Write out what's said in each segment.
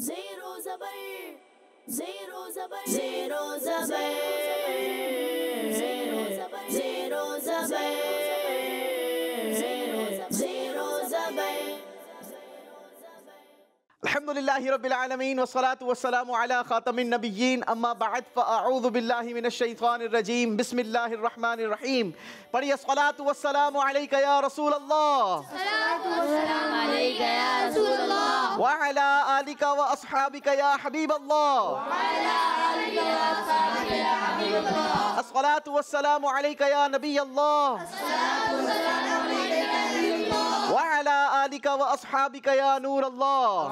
Zero zabar, zero zabar, zero zabar, zero zabar, zero zabar, zero zabar. अल्हम्दुलिल्लाहि रब्बिल आलमीन वस्सलातु वस्सलामु अला खातमिन नबिय्यीन अम्मा बअद फ़अऊज़ु बिल्लाहि मिनश शैतानिर रजीम बिस्मिल्लाहिर रहमानिर रहीम। पढ़िए सलातु वस्सलामु अलैका या रसूल अल्लाह व अला आलिका व अस्हाबिका या हबीब अल्लाह। अस्सलातु वस्सलामु अलैका या नबी अल्लाह व अला आलिका व अस्हाबिका या नूर अल्लाह।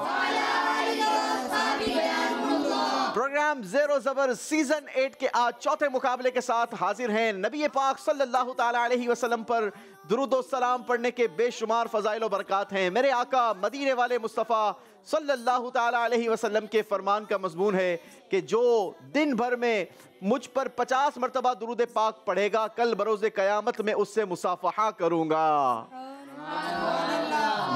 प्रोग्राम ज़ेरो ज़बर सीजन 8 के आज चौथे मुकाबले के साथ हाजिर हैं। नबी पाक सल्लल्लाहु ताला अलैहि वसल्लम पर दुरूद व सलाम पढ़ने के बेशुमार फ़ज़ाइल व बरक़ात हैं। मेरे आका मदीने वाले मुस्तफ़ा सल्लल्लाहु ताला अलैहि वसल्लम के फरमान का मज़मून है कि जो दिन भर में मुझ पर 50 मरतबा दुरूद पाक पढ़ेगा, कल बरोज़े क़यामत में उससे मुसाफ़हा करूँगा,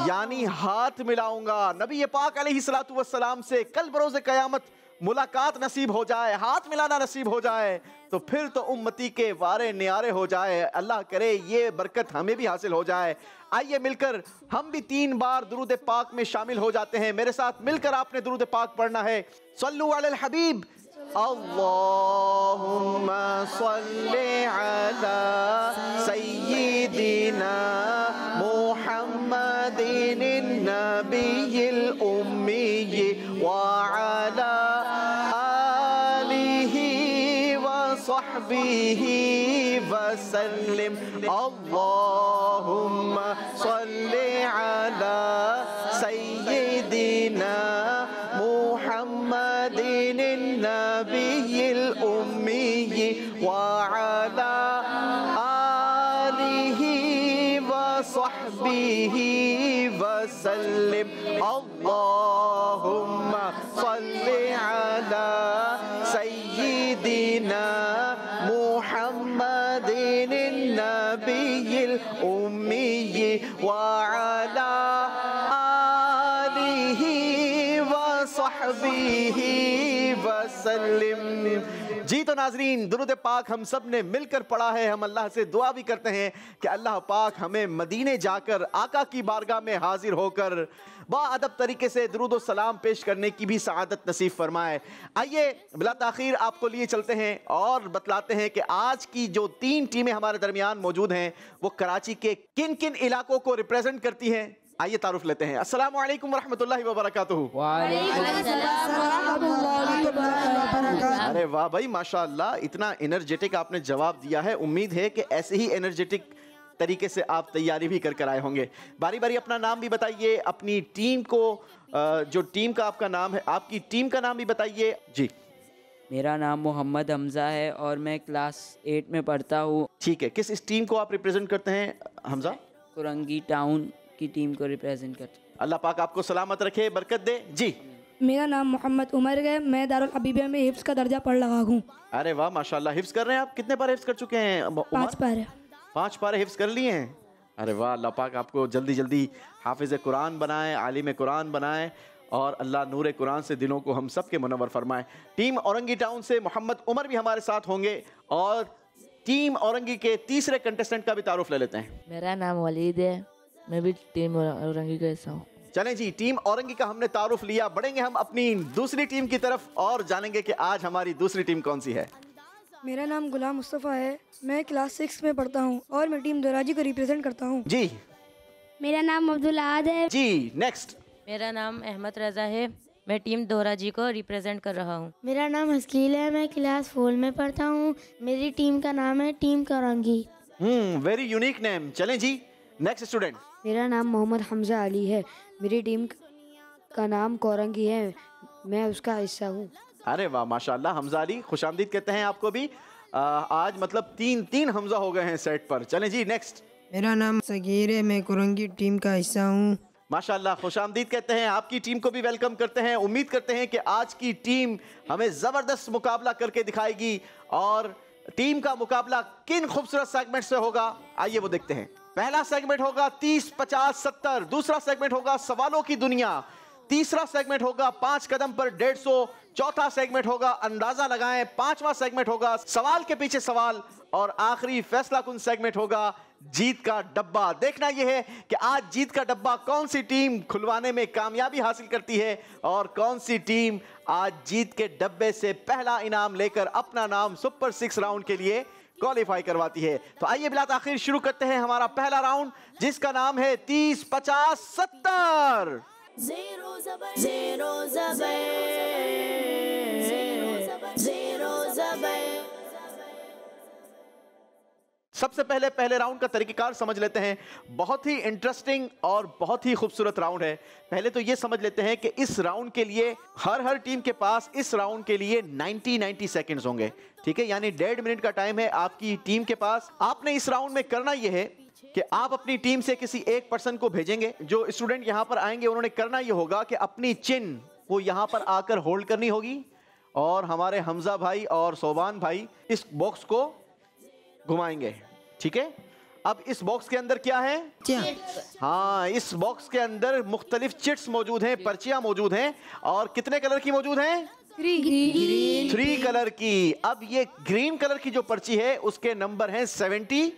यानी हाथ मिलाऊंगा। नबी पाक अलैहिस्सलातु वस्सलाम से कल बरोज़े क़यामत मुलाकात नसीब हो जाए, हाथ मिलाना नसीब हो जाए, तो फिर तो उम्मती के वारे न्यारे हो जाए। अल्लाह करे ये बरकत हमें भी हासिल हो जाए। आइए मिलकर हम भी 3 बार दुरूद पाक में शामिल हो जाते हैं। मेरे साथ मिलकर आपने दुरूद पाक पढ़ना है। सल्लु अलल हबीब। अल्लाहुम्मा सल्लि अला सय्यिदिना मुहम्मदिन नबिय्यिल उम्मी व अला आलिहि व सहबिहि वसल्लिम। अल्लाहुम्मा सल्लि अला सय्यिदिना मुहम्मदिन नबिय्यिल उम्मी व अला आलिहि व सहबिहि वसल्लिम। अल्लाहुम्मा सल्लि अला सय्यिदिना मुहम्मदिन नबिय्यिल उम्मी व अला आलिहि व सहबिहि वसल्लिम। जी तो नाजरीन, दुरूद पाक हम सब ने मिलकर पढ़ा है। हम अल्लाह से दुआ भी करते हैं कि अल्लाह पाक हमें मदीने जाकर आका की बारगाह में हाजिर होकर बाअदब तरीके से दुरूद सलाम पेश करने की भी सआदत नसीब फरमाए। आइए बिला ताखीर आपको लिए चलते हैं और बतलाते हैं कि आज की जो 3 टीमें हमारे दरमियान मौजूद हैं वो कराची के किन किन इलाकों को रिप्रेजेंट करती हैं। आइए तारुफ लेते हैं। अस्सलामु अलैकुम वरहमतुल्लाहि वबरकातुहू। अरे वाह भाई, माशाअल्लाह, इतना एनर्जेटिक आपने जवाब दिया है। उम्मीद है कि ऐसे ही एनर्जेटिक तरीके से आप तैयारी भी कर आए होंगे। बारी बारी अपना नाम भी बताइए, अपनी टीम को, जो टीम का आपका नाम है, आपकी टीम का नाम भी बताइए। जी, मेरा नाम मोहम्मद हमज़ा है और मैं क्लास 8 में पढ़ता हूँ। ठीक है, किस इस टीम को आप रिप्रेजेंट करते हैं हमज़ा? कुरंगी टाउन की टीम को रिप्रेजेंट करते हैं। अल्लाह पाक आपको सलामत रखे, बरकत दे। जी, मेरा नाम मोहम्मद उमर है, मैं दारुल हबीबिया में हिफ्ज़ का दर्जा पढ़ रहा हूँ। अरे वाह माशाल्लाह, हिफ्ज़ कर रहे हैं आप। कितने पारे हिफ्ज़ कर चुके हैं? 5 पारे। 5 पारे हिफ्ज़ कर लिए हैं। अरे वाह, अल्लाह पाक आपको जल्दी जल्दी हाफिज़ कुरान बनाए, आलिम कुरान बनाए और अल्लाह नूर कुरान से दिलों को हम सब के मुनव्वर फरमाए। टीम औरंगी टाउन से मोहम्मद उमर भी हमारे साथ होंगे और टीम औरंगी के तीसरे कंटेस्टेंट का भी तारुफ ले लेते हैं। मेरा नाम वलीद है, मैं भी टीम औरंगी का हिस्सा हूँ। चलें जी, टीम औरंगी का हमने तारुफ लिया, बढ़ेंगे हम अपनी दूसरी टीम की तरफ और जानेंगे कि आज हमारी दूसरी टीम कौन सी है। मेरा नाम गुलाम मुस्तफ़ा है, मैं क्लास 6 में पढ़ता हूँ और मैं टीम दोराजी को रिप्रेजेंट करता हूँ। जी, मेरा नाम अब्दुल आद है। जी नेक्स्ट। मेरा नाम अहमद रज़ा है, मैं टीम दोहराजी को रिप्रेजेंट कर रहा हूँ। मेरा नाम हस्कील है, मैं क्लास 4 में पढ़ता हूँ। मेरी टीम का नाम है team Korangi. Very unique name. चलें जी, नेक्स्ट स्टूडेंट। मेरा नाम मोहम्मद हमज़ा अली है, मेरी टीम का नाम कोरंगी है, मैं उसका हिस्सा हूँ। अरे वाह माशाल्लाह, हमज़ा अली, खुशामदीद कहते हैं आपको भी। आज मतलब 3 हमज़ा हो गए हैं सेट पर। चलें जी नेक्स्ट। मेरा नाम सगीर है, मैं कुरंगी टीम का हिस्सा हूँ। माशाल्लाह, खुशामदीद कहते हैं। आपकी टीम को भी वेलकम करते हैं। उम्मीद करते हैं कि आज की टीम हमें ज़बरदस्त मुकाबला करके दिखाएगी और टीम का मुकाबला किन खूबसूरत सेगमेंट से होगा, आइए वो देखते हैं। पहला सेगमेंट होगा 30, 50, 70। दूसरा सेगमेंट होगा सवालों की दुनिया। तीसरा सेगमेंट होगा 5 कदम पर 150, चौथा सेगमेंट होगा अंदाजा लगाएं, पांचवा सेगमेंट होगा सवाल के पीछे सवाल, और आखिरी फैसला कुन सेगमेंट होगा जीत का डब्बा। देखना यह है कि आज जीत का डब्बा कौन सी टीम खुलवाने में कामयाबी हासिल करती है और कौन सी टीम आज जीत के डब्बे से पहला इनाम लेकर अपना नाम सुपर 6 राउंड के लिए क्वालिफाई करवाती है। तो आइए बिला ताखिर शुरू करते हैं हमारा पहला राउंड, जिसका नाम है 30, 50, 70। Zero zabar, zero zabar, zero zabar, zero zabar। सबसे पहले पहले राउंड का तरीकेकार समझ लेते हैं। बहुत ही इंटरेस्टिंग और बहुत ही खूबसूरत राउंड है। पहले तो ये समझ लेते हैं कि इस राउंड के लिए हर टीम के पास इस राउंड के लिए 90 सेकंड्स होंगे, ठीक है, यानी 1.5 मिनट का टाइम है आपकी टीम के पास। आपने इस राउंड में करना यह है कि आप अपनी टीम से किसी एक पर्सन को भेजेंगे। जो स्टूडेंट यहां पर आएंगे उन्होंने करना यह होगा कि अपनी चिन वो यहां पर आकर होल्ड करनी होगी, और हमारे हमजा भाई और सोबान भाई इस बॉक्स को घुमाएंगे, ठीक है। अब इस बॉक्स के अंदर क्या है? हाँ, इस बॉक्स के अंदर मुख्तलिफ चिट्स मौजूद हैं, पर्चियां मौजूद हैं, और कितने कलर की मौजूद हैं? 3 कलर की। अब ये ग्रीन कलर की जो पर्ची है उसके नंबर हैं 70,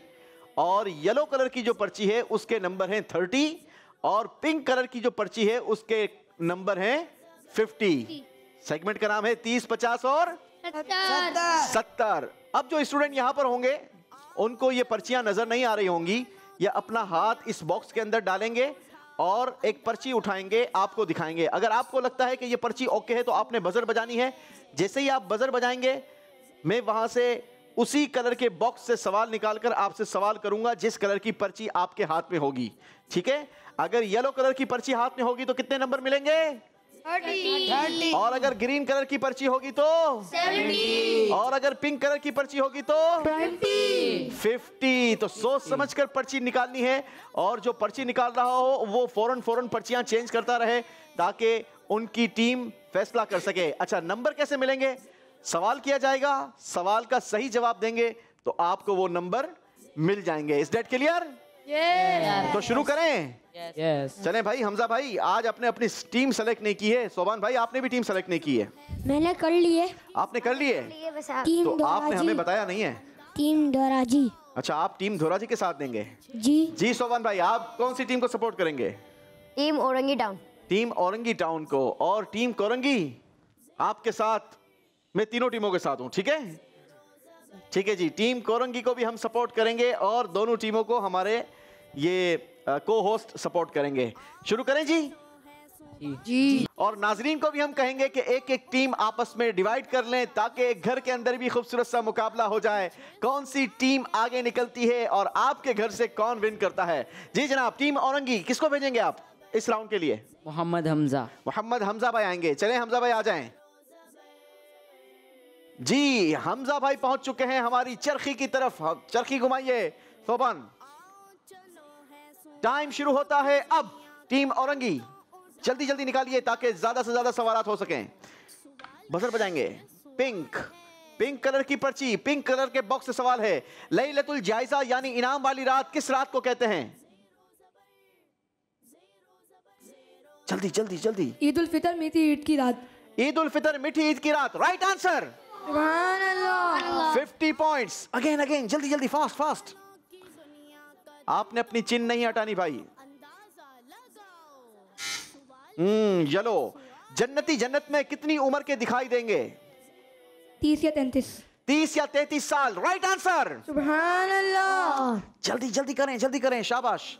और येलो कलर की जो पर्ची है उसके नंबर हैं 30, और पिंक कलर की जो पर्ची है उसके नंबर हैं 50। सेगमेंट का नाम है 30, 50 और 70। अब जो स्टूडेंट यहां पर होंगे उनको ये पर्चियां नजर नहीं आ रही होंगी, या अपना हाथ इस बॉक्स के अंदर डालेंगे और एक पर्ची उठाएंगे, आपको दिखाएंगे। अगर आपको लगता है कि ये पर्ची ओके है तो आपने बजर बजानी है। जैसे ही आप बजर बजाएंगे मैं वहां से उसी कलर के बॉक्स से सवाल निकालकर आपसे सवाल करूंगा जिस कलर की पर्ची आपके हाथ में होगी, ठीक है। अगर येलो कलर की पर्ची हाथ में होगी तो कितने नंबर मिलेंगे? 30। और अगर ग्रीन कलर की पर्ची होगी तो 70, और अगर पिंक कलर की पर्ची होगी तो 50। तो सोच समझकर पर्ची निकालनी है, और जो पर्ची निकाल रहा हो वो फौरन पर्चियां चेंज करता रहे ताकि उनकी टीम फैसला कर सके। अच्छा, नंबर कैसे मिलेंगे? सवाल किया जाएगा, सवाल का सही जवाब देंगे तो आपको वो नंबर मिल जाएंगे। इस डेट क्लियर? तो शुरू करें। चलें भाई, हमजा भाई आज आपने अपनी टीम सेलेक्ट नहीं की है, सोबान भाई आपने भी टीम सेलेक्ट नहीं की है। मैंने कर लिए। आपने कर लिए? टीम तो आपने हमें बताया नहीं है। टीम दोराजी। अच्छा, आप टीम धोराजी के साथ देंगे? जी सोबान भाई आप कौन सी टीम को सपोर्ट करेंगे? Team Orangi town. Team Orangi town को। और टीम कोरंगी आपके साथ, मैं तीनों टीमों के साथ हूं, ठीक है। ठीक है जी, टीम कोरंगी को भी हम सपोर्ट करेंगे और दोनों टीमों को हमारे ये को होस्ट सपोर्ट करेंगे। शुरू करें जी? जी। और नाजरीन को भी हम कहेंगे कि एक एक टीम आपस में डिवाइड कर लें ताकि एक घर के अंदर भी खूबसूरत सा मुकाबला हो जाए, कौन सी टीम आगे निकलती है और आपके घर से कौन विन करता है। जी जनाब, टीम औरंगी किसको भेजेंगे आप इस राउंड के लिए? मोहम्मद हमजा। मोहम्मद हमजा भाई आएंगे। चलें हमजा भाई आ जाएं। जी, हमजा भाई पहुंच चुके हैं हमारी चरखी की तरफ। चरखी घुमाइए सोबन। टाइम शुरू होता है अब। टीम औरंगी जल्दी जल्दी निकालिए ताकि ज्यादा से ज्यादा सवालात हो सकें। बजर बजाएंगे। पिंक कलर की पर्ची, पिंक कलर के बॉक्स से सवाल है। लैलतुल जायजा यानी इनाम वाली रात किस रात को कहते हैं? जल्दी जल्दी जल्दी। ईद उल फितर मीठी ईद की रात। ईद उल फितर मीठी ईद की रात, राइट आंसर। 50 पॉइंट्स। अगेन जल्दी जल्दी, फास्ट फास्ट। आपने अपनी चिन्ह नहीं हटानी भाई। येलो। जन्नत में कितनी उम्र के दिखाई देंगे? 30 या 33। 30 या 33 साल, राइट आंसर। सुभान अल्लाह। जल्दी करें, शाबाश।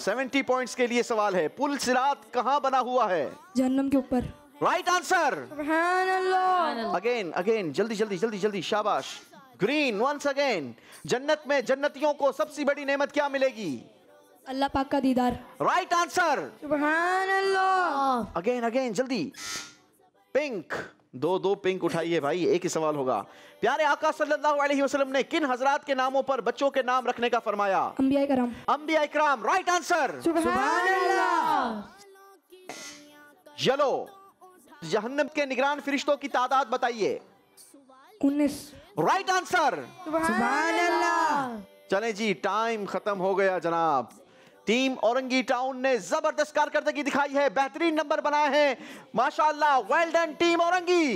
70 पॉइंट्स के लिए सवाल है। पुल सिरात कहां बना हुआ है? जहन्नम के ऊपर, राइट आंसर। सुभान अल्लाह। अगेन जल्दी, शाबाश। Green once again. जन्नत में जन्नतियों को सबसे बड़ी नेमत क्या मिलेगी? अल्लाह पाक का दीदार, राइट आंसर। सुभान अल्लाह। अगेन जल्दी। पिंक, दो पिंक उठाइए भाई, एक ही सवाल होगा। प्यारे आका सल्लल्लाहु अलैहि वसल्लम ने किन हजरात के नामों पर बच्चों के नाम रखने का फरमाया? अंबिया इकराम, राइट आंसर। सुभान अल्लाह। येलो। जहन्नम के निगरान फरिश्तों की तादाद बताइए। 19, राइट आंसर। सुभान अल्लाह। चलें जी, टाइम खत्म हो गया जनाब। टीम औरंगी टाउन ने जबरदस्त कारकर्दगी दिखाई है, बेहतरीन नंबर बनाए हैं, माशाअल्लाह। Well done team Orangi.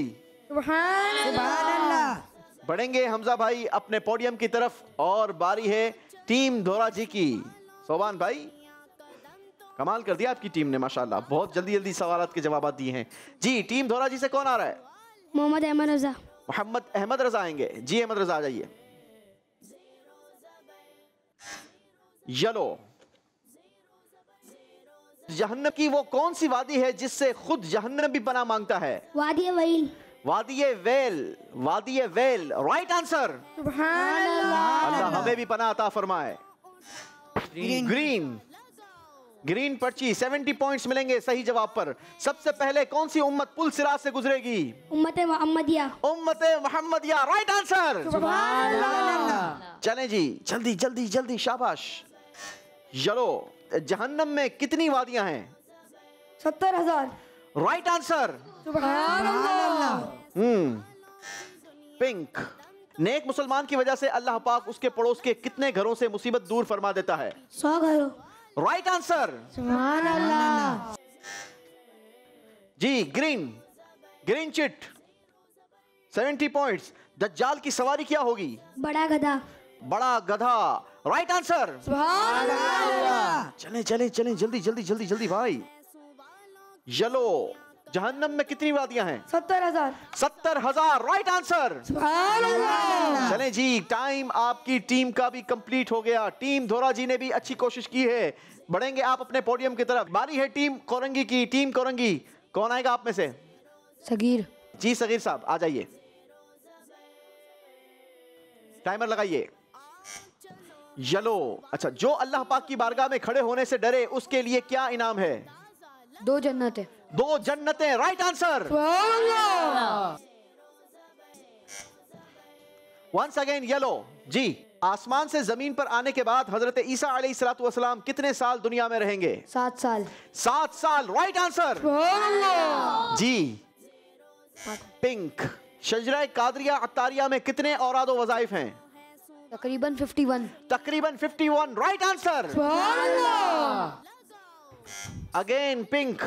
बढ़ेंगे हमजा भाई अपने पोडियम की तरफ और बारी है टीम धोराजी की। सोबान भाई कमाल कर दिया आपकी टीम ने माशाअल्लाह, बहुत जल्दी जल्दी सवालात के जवाब दिए हैं। जी टीम धोराजी से कौन आ रहा है? मोहम्मद अहमद रजा। मोहम्मद अहमद रजा आएंगे। जी अहमद रजा आ जाइए। येलो, जहन्नम की वो कौन सी वादी है जिससे खुद जहन्नम भी पनाह मांगता है? वादी वहील। वादी वेल, वादी वेल राइट आंसर। अल्लाह हमें भी पनाह अता फरमाए। ग्रीन, ग्रीन पर्ची 70 पॉइंट्स मिलेंगे सही जवाब पर। सबसे पहले कौन सी उम्मत पुल सिरात से गुजरेगी? उम्मत मोहम्मदिया। उम्मत मोहम्मदिया राइट आंसर। चलें जी जल्दी जल्दी जल्दी, शाबाश। येलो, जहन्नम में कितनी वादियां हैं? 70,000। Right answer. पिंक, नेक मुसलमान की वजह से अल्लाह पाक उसके पड़ोस के कितने घरों से मुसीबत दूर फरमा देता है? 100 घरों। Right answer. सुभान अल्लाह। जी ग्रीन, ग्रीन चिट 70 पॉइंट्स। दज्जाल की सवारी क्या होगी? बड़ा गधा। बड़ा गधा राइट आंसर। चलें चलें चलें जल्दी जल्दी जल्दी जल्दी भाई। येलो, जहन्नम में कितनी वादियां हैं? 70,000। 70,000 राइट आंसर। चलें जी, टाइम आपकी टीम का भी कंप्लीट हो गया। टीम धोराजी ने भी अच्छी कोशिश की है। बढ़ेंगे आप अपने पोडियम की तरफ। बारी है टीम कोरंगी की। टीम कोरंगी कौन आएगा आप में से? सगीर। जी सगीर साहब आ जाइए, टाइमर लगाइए। येलो, अच्छा, जो अल्लाह पाक की बारगाह में खड़े होने से डरे उसके लिए क्या इनाम है? 2 जन्नतें। 2 जन्नतें right answer. Once again yellow. जी, आसमान से जमीन पर आने के बाद हजरत ईसा अलैहिस्सलातु वस्सलाम कितने साल दुनिया में रहेंगे? 7 साल। 7 साल राइट आंसर। जी पिंक, शजरा कादरिया अत्तारिया में कितने औराद व वज़ाइफ हैं? तकरीबन 51। तकरीबन 51 राइट आंसर। अगेन पिंक,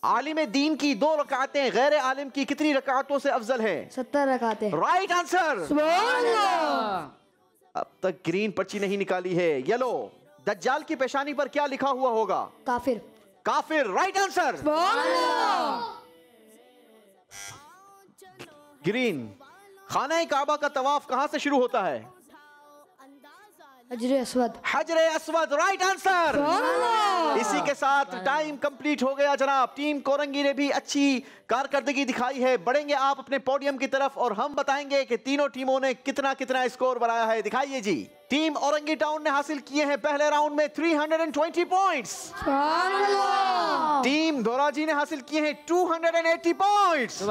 आलिम दीन की 2 रकातें गैर आलिम की कितनी रकातों से अफजल है? 70 रकातें। Right answer. अब तक ग्रीन पर्ची नहीं निकाली है। येलो, दज्जाल की पेशानी पर क्या लिखा हुआ होगा? काफिर। काफिर राइट आंसर। ग्रीन, खाना काबा का तवाफ कहां से शुरू होता है? हजरे अस्वद। हजरे Aswad right answer. इसी के साथ टाइम कंप्लीट हो गया जनाब। टीम कोरंगी ने भी अच्छी कारकर्दगी दिखाई है। बढ़ेंगे आप अपने पोडियम की तरफ और हम बताएंगे कि तीनों टीमों ने कितना कितना स्कोर बनाया है। दिखाइए जी। टीम औरंगी टाउन ने हासिल किए हैं पहले राउंड में 320 पॉइंट्स। टीम धोराजी ने हासिल किए हैं 280 पॉइंट्स।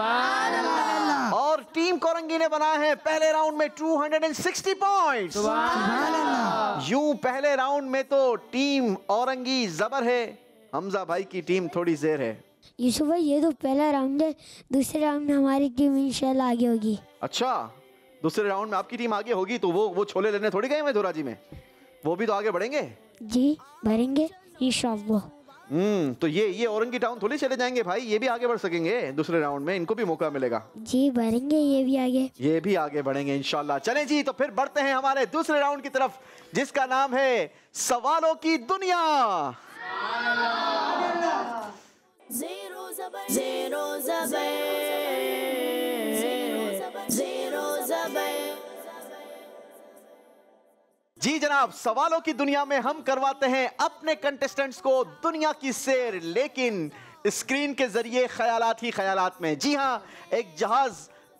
और टीम कोरंगी ने बनाए हैं पहले राउंड में 260 पॉइंट्स। यूं पहले राउंड में तो टीम औरंगी जबर है, हमजा भाई की टीम थोड़ी जेर है। यूसुफ भाई, ये तो पहला राउंड है, दूसरे राउंड में हमारी टीम इंशाल्लाह आगे होगी। अच्छा, दूसरे राउंड में आपकी टीम आगे होगी तो वो छोले लेने थोड़ी गए हैं धोराजी में, वो भी तो आगे बढ़ेंगे। जी भरेंगे इंशाल्लाह। तो ये औरंगी टाउन थोड़ी चले जाएंगे भाई, ये भी आगे बढ़ सकेंगे दूसरे राउंड में, इनको भी मौका मिलेगा। जी भरेंगे, ये भी आगे बढ़ेंगे इंशाल्लाह। चलें जी, तो फिर बढ़ते हैं हमारे दूसरे राउंड की तरफ जिसका नाम है सवालों की दुनिया। Zero zabar, zero zabar, zero zabar. जी जनाब, सवालों की दुनिया में हम करवाते हैं अपने कंटेस्टेंट्स को दुनिया की सैर, लेकिन स्क्रीन के जरिए ख्यालात ही ख्यालात में। जी हाँ, एक जहाज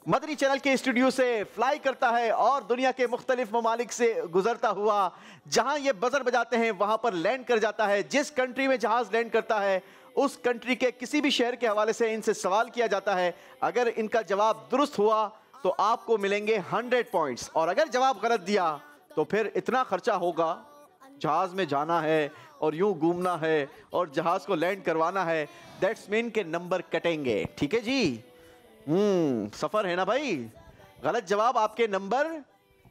मदरी चैनल के स्टूडियो से फ्लाई करता है और दुनिया के मुख्तलिफ ममालिक से गुजरता हुआ जहां ये बजर बजाते हैं वहां पर लैंड कर जाता है। जिस कंट्री में जहाज लैंड करता है उस कंट्री के किसी भी शहर के हवाले से इनसे सवाल किया जाता है। अगर इनका जवाब दुरुस्त हुआ तो आपको मिलेंगे 100 पॉइंट्स, और अगर जवाब गलत दिया तो फिर इतना खर्चा होगा, जहाज में जाना है और यूं घूमना है और जहाज को लैंड करवाना है, दैट्स मीन के नंबर कटेंगे। ठीक है जी, सफर है ना भाई। गलत जवाब आपके नंबर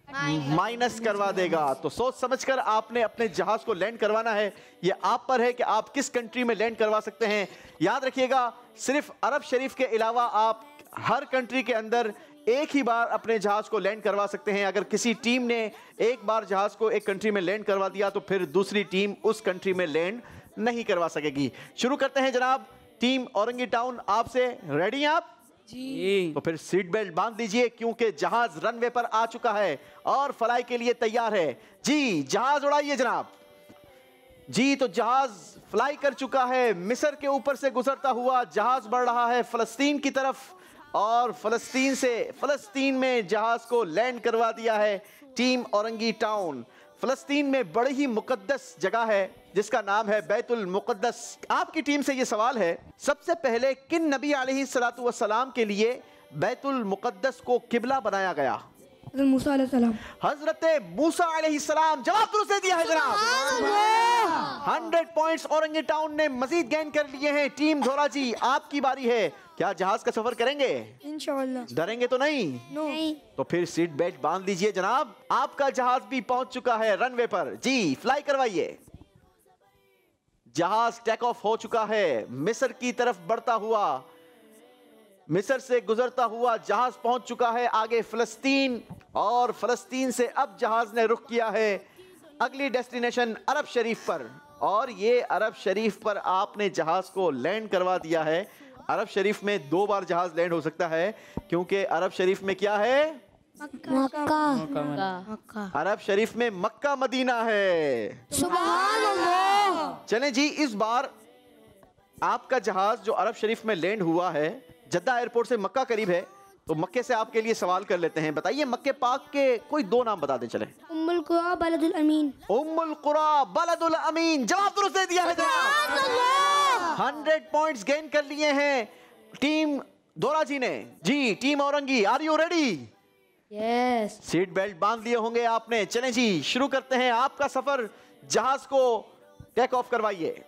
माइनस करवा देगा। तो सोच समझकर आपने अपने जहाज को लैंड करवाना है। ये आप पर है कि आप किस कंट्री में लैंड करवा सकते हैं। याद रखिएगा, सिर्फ अरब शरीफ के अलावा आप हर कंट्री के अंदर एक ही बार अपने जहाज को लैंड करवा सकते हैं। अगर किसी टीम ने एक बार जहाज को एक कंट्री में लैंड करवा दिया तो फिर दूसरी टीम उस कंट्री में लैंड नहीं करवा सकेगी। शुरू करते हैं जनाब। टीम औरंगी टाउन, आपसे रेडी हैं आप? जी। तो फिर सीट बेल्ट बांध लीजिए क्योंकि जहाज रनवे पर आ चुका है और फ्लाई के लिए तैयार है। जी, जहाज उड़ाइए जनाब। जी, तो जहाज फ्लाई कर चुका है। मिस्र के ऊपर से गुजरता हुआ जहाज बढ़ रहा है फलस्तीन की तरफ और फलस्तीन में जहाज को लैंड करवा दिया है टीम औरंगी टाउन। फलस्तीन में बड़ी ही मुकद्दस जगह है जिसका नाम है बैतुल मुकद्दस। आपकी टीम से ये सवाल है, सबसे पहले किन नबी अलैहिस्सलातु वस्सलाम के लिए बैतुल मुकद्दस को किबला बनाया गया? हज़रत मूसा अलैहिस्सलाम। हजरत मूसा अलैहिस्सलाम। जवाब दुरुस्त दे दिया है जनाब। 100 पॉइंट्स औरंगी टाउन ने मजीद गेन कर लिए हैं। टीम धोरा जी, आपकी बारी है। क्या जहाज का सफर करेंगे? इंशाअल्लाह। डरेंगे तो नहीं? नो। तो फिर सीट बेल्ट बांध लीजिए जनाब। आपका जहाज भी पहुंच चुका है रनवे पर। जी, फ्लाई करवाइए। जहाज टेक ऑफ हो चुका है। मिस्र की तरफ बढ़ता हुआ, मिस्र से गुजरता हुआ जहाज पहुंच चुका है आगे फलस्तीन और फलस्तीन से अब जहाज ने रुख किया है अगली डेस्टिनेशन अरब शरीफ पर। और ये अरब शरीफ पर आपने जहाज को लैंड करवा दिया है। अरब शरीफ में 2 बार जहाज लैंड हो सकता है क्योंकि अरब शरीफ में क्या है? मक्का। अरब शरीफ में मक्का मदीना है। सुभान अल्लाह। चलें जी, इस बार आपका जहाज जो अरब शरीफ में लैंड हुआ है, जद्दा एयरपोर्ट से मक्का करीब है, तो मक्के से आपके लिए सवाल कर लेते हैं। बताइए मक्के पाक के कोई 2 नाम बता दें। चले। उम्मुल कुरा बलदुल अमीन। उम्मुल कुरा बलदुल अमीन। जवाब दुरुस्त दे दिया है जनाब। 100 पॉइंट्स गेन कर लिए हैं टीम दोरा जी ने। जी, team Orangi, are you ready? Yes. Seat belt बांध लिए होंगे आपने। चलें जी, शुरू करते हैं आपका सफर। जहाज को टेक ऑफ करवाइए।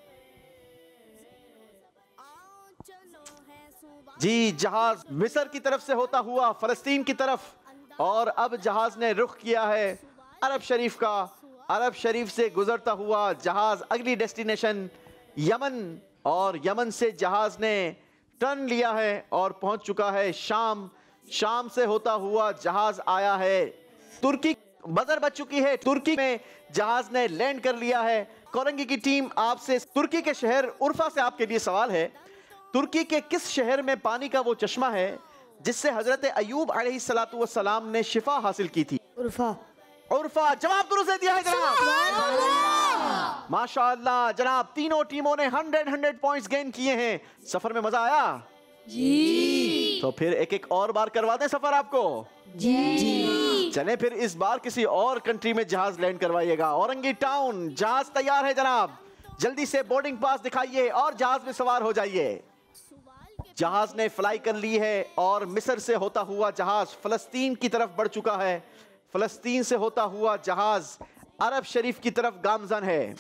जी, जहाज मिस्र की तरफ से होता हुआ फलस्तीन की तरफ और अब जहाज ने रुख किया है अरब शरीफ का। अरब शरीफ से गुजरता हुआ जहाज अगली डेस्टिनेशन यमन और यमन से जहाज ने टर्न लिया है और पहुंच चुका है शाम। शाम से होता हुआ जहाज आया है तुर्की। बजर बच चुकी है। तुर्की में जहाज ने लैंड कर लिया है। कोरंगी की टीम, आपसे तुर्की के शहर उर्फा से आपके लिए सवाल है। तुर्की के किस शहर में पानी का वो चश्मा है जिससे हजरत अयूब अलैहिस्सलातु वस्सलाम ने शिफा हासिल की थी? उर्फा। उर्फा। जवाब दुरुस्त दे दिया है जनाब। माशाअल्लाह जनाब, तीनों टीमों ने 100 पॉइंट्स गेन किए हैं। सफर में मजा आया? जी। तो फिर एक और बार करवा दें सफर आपको? जी। चलें फिर इस बार किसी और कंट्री में जहाज लैंड करवाइएगा। औरंगी टाउन, जहाज तैयार है जनाब। जल्दी से बोर्डिंग पास दिखाइए और जहाज में सवार हो जाइए। जहाज ने फ्लाई कर ली है और मिस्र से होता हुआ जहाज फलस्तीन की तरफ बढ़ चुका है। फलस्तीन से होता हुआ जहाज अरब शरीफ की तरफ गामजन है।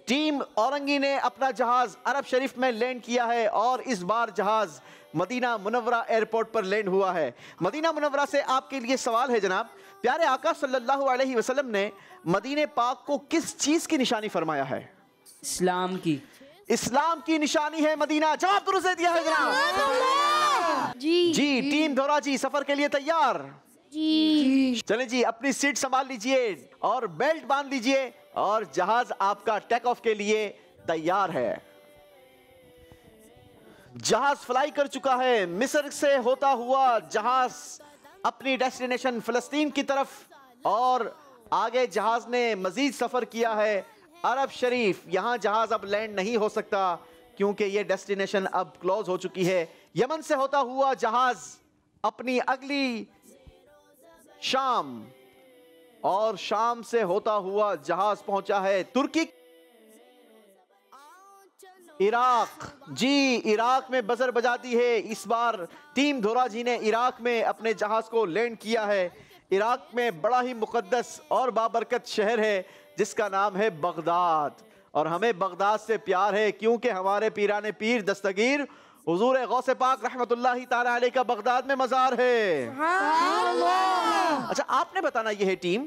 टीम औरंगी ने अपना जहाज अरब शरीफ में लैंड किया है और इस बार जहाज मदीना मुनव्वरा एयरपोर्ट पर लैंड हुआ है। मदीना मुनव्वरा से आपके लिए सवाल है जनाब। प्यारे आका सल्लल्लाहु अलैहि वसल्लम ने मदीने पाक को किस चीज की निशानी फरमाया है? इस्लाम की। इस्लाम की निशानी है मदीना। जवाब दुरुस्त दे दिया है जनाब। जी, टीम धोरा जी सफर के लिए तैयार? जी। चलें जी, अपनी सीट संभाल लीजिए और बेल्ट बांध लीजिए और जहाज आपका टेक ऑफ के लिए तैयार है। जहाज फ्लाई कर चुका है। मिस्र से होता हुआ जहाज अपनी डेस्टिनेशन फलस्तीन की तरफ और आगे जहाज ने मजीद सफर किया है अरब शरीफ। यहां जहाज अब लैंड नहीं हो सकता क्योंकि ये डेस्टिनेशन अब क्लोज हो चुकी है। यमन से होता हुआ जहाज अपनी अगली शाम और शाम से होता हुआ जहाज पहुंचा है तुर्की। इराक। जी, इराक में बजर बजा दी है। इस बार टीम धोरा जी ने इराक में अपने जहाज को लैंड किया है। इराक में बड़ा ही मुकद्दस और बाबरकत शहर है जिसका नाम है बगदाद और हमें बगदाद से प्यार है क्योंकि हमारे पीराने पीर दस्तगीर हुजूर गौसे पाक रहमतुल्लाहि ताला अलैह का बगदाद में मज़ार है। अच्छा, आपने बताना ये है टीम,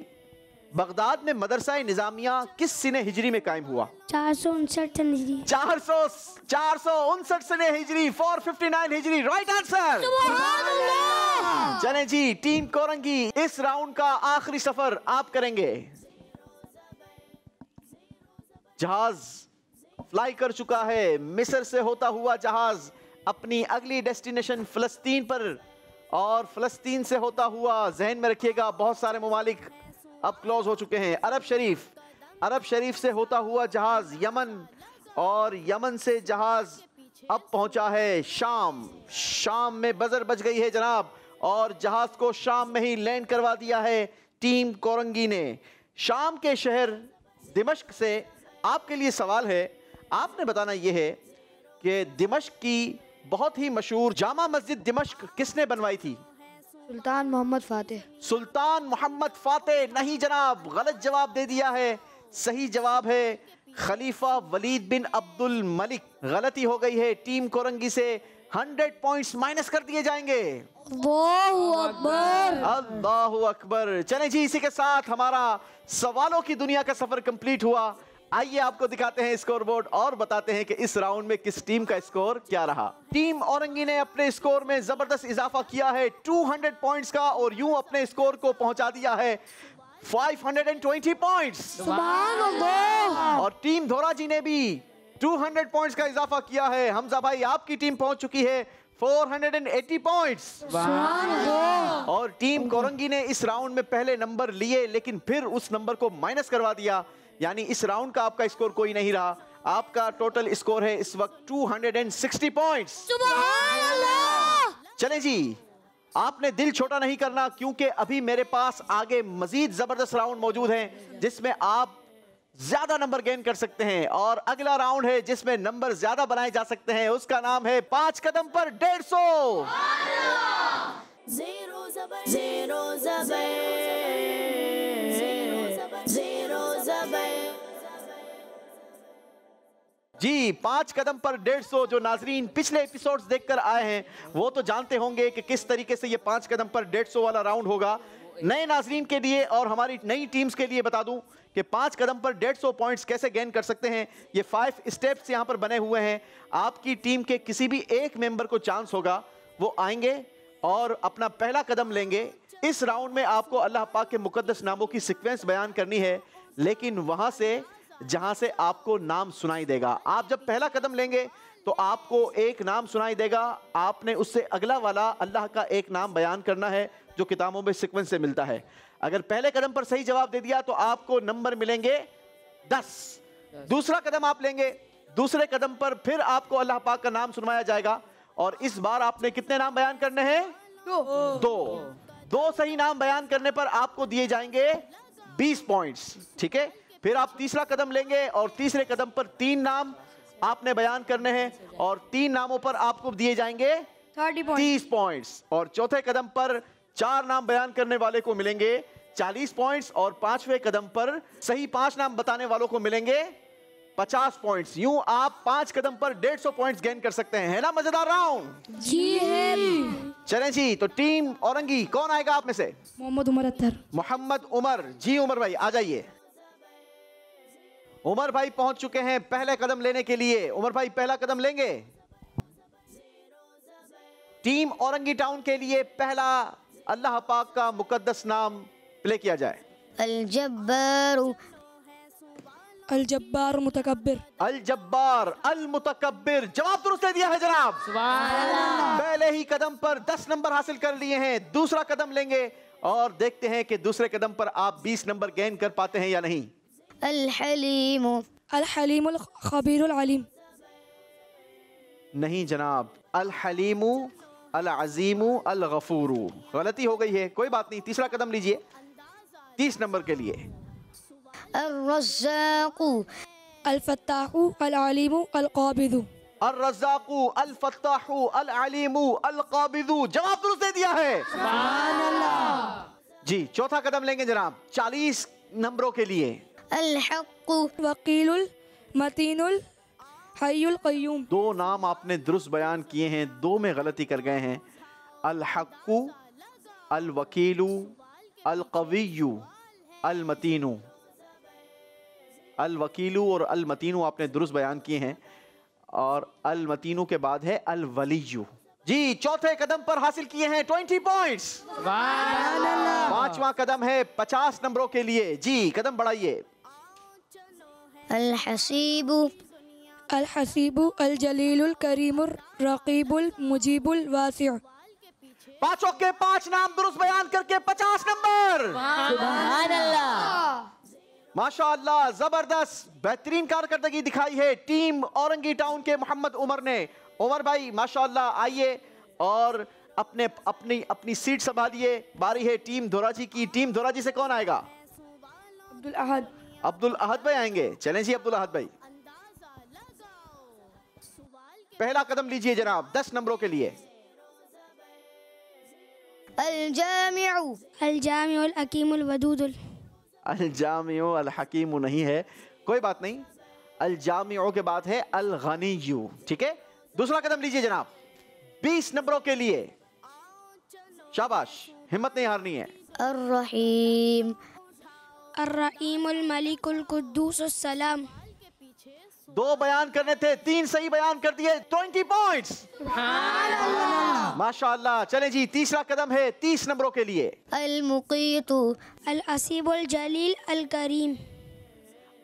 बगदाद में मदरसा निजामिया किस सिने हिजरी में कायम हुआ? 459 हिजरी। 459 सने हिजरी, 459 हिजरी, राइट आंसर। चलें जी, टीम कोरंगी इस राउंड का आखिरी सफर आप करेंगे। जहाज फ्लाई कर चुका है, मिस्र से होता हुआ जहाज अपनी अगली डेस्टिनेशन फिलिस्तीन पर, और फिलिस्तीन से होता हुआ, जहन में रखिएगा बहुत सारे ममालिक अब क्लोज हो चुके हैं। अरब शरीफ से होता हुआ जहाज यमन, और यमन से जहाज अब पहुंचा है शाम में बजर बज गई है जनाब, और जहाज को शाम में ही लैंड करवा दिया है टीम कोरंगी ने। शाम के शहर दिमश्क से आपके लिए सवाल है, आपने बताना यह है कि दिमश्क की बहुत ही मशहूर जामा मस्जिद दिमश्क किसने बनवाई थी? सुल्तान मोहम्मद फातेह। सुल्तान मोहम्मद फातेह नहीं जनाब, गलत जवाब दे दिया है। सही जवाब है खलीफा वलीद बिन अब्दुल मलिक। गलती हो गई है, टीम कोरंगी से 100 पॉइंट्स माइनस कर दिए जाएंगे। अल्लाहु अकबर। चलें जी, इसी के साथ हमारा सवालों की दुनिया का सफर कंप्लीट हुआ। आइए आपको दिखाते हैं स्कोर बोर्ड और बताते हैं कि इस राउंड में किस टीम का स्कोर क्या रहा। टीम औरंगी ने अपने स्कोर में जबरदस्त इजाफा किया है 200 पॉइंट्स का, और यूं अपने स्कोर को पहुंचा दिया है 520 पॉइंट्स। और टीम धोराजी ने भी 200 पॉइंट्स का इजाफा किया है। हमजा भाई, आपकी टीम पहुंच चुकी है 480 पॉइंट्स। और टीम कोरंगी ने इस राउंड में पहले नंबर लिए, लेकिन फिर उस नंबर को माइनस करवा दिया, यानी इस राउंड का आपका स्कोर कोई नहीं रहा। आपका टोटल स्कोर है इस वक्त 260 पॉइंट्स। चलें जी, आपने दिल छोटा नहीं करना, क्योंकि अभी मेरे पास आगे मजीद जबरदस्त राउंड मौजूद हैं जिसमें आप ज्यादा नंबर गेन कर सकते हैं। और अगला राउंड है जिसमें नंबर ज्यादा बनाए जा सकते हैं, उसका नाम है 5 कदम पर 150। Zero Zabai. जी, 5 कदम पर 150। जो नाजरीन पिछले एपिसोड्स देखकर आए हैं वो तो जानते होंगे कि किस तरीके से ये 5 कदम पर 150 वाला राउंड होगा। नए नाजरीन के लिए और हमारी नई टीम्स के लिए बता दूं कि 5 कदम पर 150 पॉइंट्स कैसे गेन कर सकते हैं। ये 5 स्टेप्स यहाँ पर बने हुए हैं। आपकी टीम के किसी भी एक मेंबर को चांस होगा, वो आएंगे और अपना पहला कदम लेंगे। इस राउंड में आपको अल्लाह पाक के मुकद्दस नामों की सीक्वेंस बयान करनी है, लेकिन वहां से जहां से आपको नाम सुनाई देगा। आप जब पहला कदम लेंगे तो आपको एक नाम सुनाई देगा, आपने उससे अगला वाला अल्लाह का एक नाम बयान करना है जो किताबों में सीक्वेंस से मिलता है। अगर पहले कदम पर सही जवाब दे दिया तो आपको नंबर मिलेंगे 10। दूसरा कदम आप लेंगे, दूसरे कदम पर फिर आपको अल्लाह पाक का नाम सुनवाया जाएगा, और इस बार आपने कितने नाम बयान करने हैं? 2 सही नाम बयान करने पर आपको दिए जाएंगे 20 पॉइंट्स। ठीक है, फिर आप तीसरा कदम लेंगे और तीसरे कदम पर 3 नाम आपने बयान करने हैं, और 3 नामों पर आपको दिए जाएंगे 30 पॉइंट्स। और चौथे कदम पर 4 नाम बयान करने वाले को मिलेंगे 40 पॉइंट्स, और 5वें कदम पर सही 5 नाम बताने वालों को मिलेंगे 50 पॉइंट्स। यूं आप 5 कदम पर 150 पॉइंट्स गेन कर सकते हैं। है ना मजेदार राउंड? जी है। चलें जी, तो टीम औरंगी कौन आएगा आप में से? मोहम्मद उमर अत्तर। मोहम्मद उमर। जी उमर भाई आ जाइए। उमर भाई पहुंच चुके हैं पहले कदम लेने के लिए। उमर भाई पहला कदम लेंगे। टीम औरंगी टाउन के लिए पहला अल्लाह पाक का मुकद्दस नाम प्ले किया जाए। अल जब्बार मुतकब्बिर। अल जब्बार अल मुतकब्बिर। जवाब दुरुस्त दे दिया है जनाब। पहले ही कदम पर 10 नंबर हासिल कर लिए हैं। दूसरा कदम लेंगे और देखते हैं कि दूसरे कदम पर आप 20 नंबर गेन कर पाते हैं या नहीं। अल हलीम। अल हलीम अल खबीर अल अलीम। नहीं जनाब, अल हलीमु अल अजीमु अल गफूरू। गलती हो गई है, कोई बात नहीं। तीसरा कदम लीजिए 30 नंबर के लिए। अल रज़्ज़ाक़ु। अल फत्ताहु अल अलीमु अल क़ाबिदु। अल रज़्ज़ाक़ु अल फत्ताहु अल अलीमु अल क़ाबिदु। जवाब दुरुस्त दे दिया है। सुभान अल्लाह। जी, चौथा कदम लेंगे जनाब 40 नंबरों के लिए। अल हक़्क़ु। वकीलुल मतीनुल हय्युल क़य्यूम। दो नाम आपने दुरुस्त बयान किए हैं, दो में गलती कर गए हैं। अल हक्कु, अल वकीलु, अल कविय्यु, अल मतीनु। अल वकीलु और अल मतीनु आपने दुरुस्त बयान किए हैं, और अल मतीनु के बाद है अल वलियु। जी चौथे कदम पर हासिल किए हैं 20 पॉइंट्स। पांचवा कदम है 50 नंबरों के लिए। जी कदम बढ़ाइए। अल हसीबु, अल हसीबु, अल जलीलुल करीमुर रकीबुल मुजीबुल वासिअ। पांचों के 5 नाम दुरुस्त बयान करके 50 नंबर। माशाअल्लाह, जबरदस्त बेहतरीन कारकर्दगी दिखाई है टीम औरंगी टाउन के मोहम्मद उमर ने। उमर भाई माशाअल्लाह, आइए और अपने अपनी अपनी सीट संभालिए। बारी है टीम धोराजी की। टीम धोराजी से कौन आएगा? अब्दुल अहद। अब्दुल अहद भाई आएंगे। चलें जी अब्दुल अहद भाई, पहला कदम लीजिए जनाब 10 नंबरों के लिए। अल जामिउ, अल जामिउल हकीमुल वदूदुल। अल जामिउ अल हकीमु नहीं है, कोई बात नहीं। अल जामिउ के बाद है अल गनियु। ठीक है, दूसरा कदम लीजिए जनाब 20 नंबरों के लिए। शाबाश, हिम्मत नहीं हारनी है। अर रहीम, अर्रहीमुल मलिकुल कुद्दूसुस सलाम। 2 बयान करने थे, 3 सही बयान कर दिए, 20 पॉइंट्स। माशाअल्लाह। चले जी, तीसरा कदम है 30 नंबरों के लिए। अल मुकीतु, अल हसीबुल जलील अल करीम।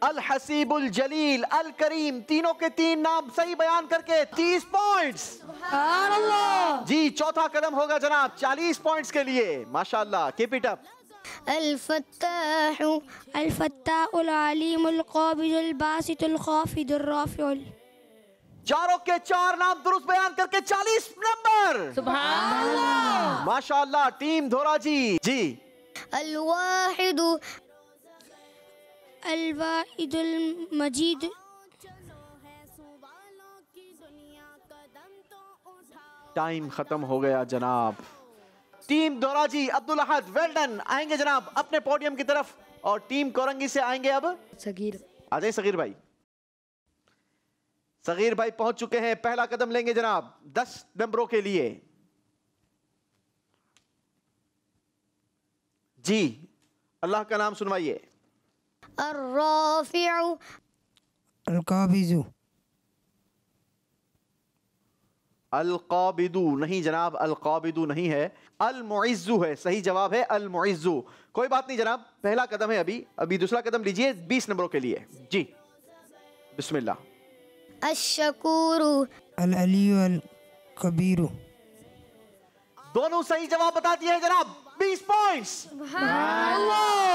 अल हसीबुल जलील अल करीम, तीनों के 3 नाम सही बयान करके 30 पॉइंट्स। जी चौथा कदम होगा जनाब 40 पॉइंट्स के लिए। माशाअल्लाह, कीप इट अप। अल फत्ताहु, अल फत्ताहुल अलीमुल क़ाबिदुल बासितुल ख़ाफ़िदुर राफ़िउल। चारों के 4 नाम दुरुस्त बयान करके 40 नंबर। सुभान माशाअल्लाह, टीम धोराजी। जी अल वाहिदु, अल वाहिदुल मजीद। टाइम खत्म हो गया जनाब। टीम धोराजी, अब्दुल अहद, वेल डन। आएंगे जनाब अपने पोडियम की तरफ, और टीम कोरंगी से आएंगे अब सगीर। आ जाइए सगीर भाई। सगीर भाई पहुंच चुके हैं, पहला कदम लेंगे जनाब 10 नंबरों के लिए। जी अल्लाह का नाम सुनवाइए। अर्राफिउ, अल काबिजु, अल काबिदु नहीं जनाब, अल काबिदु नहीं है, अल मुइज्जु है। सही जवाब है अल मुइज्जु। कोई बात नहीं जनाब, पहला कदम है अभी दूसरा कदम लीजिए 20 नंबरों के लिए। जी बिस्मिल्लाह। अश्शकूरु, अल अलियु, अल कबीरु। दोनों सही जवाब बता दिए जनाब, 20 points.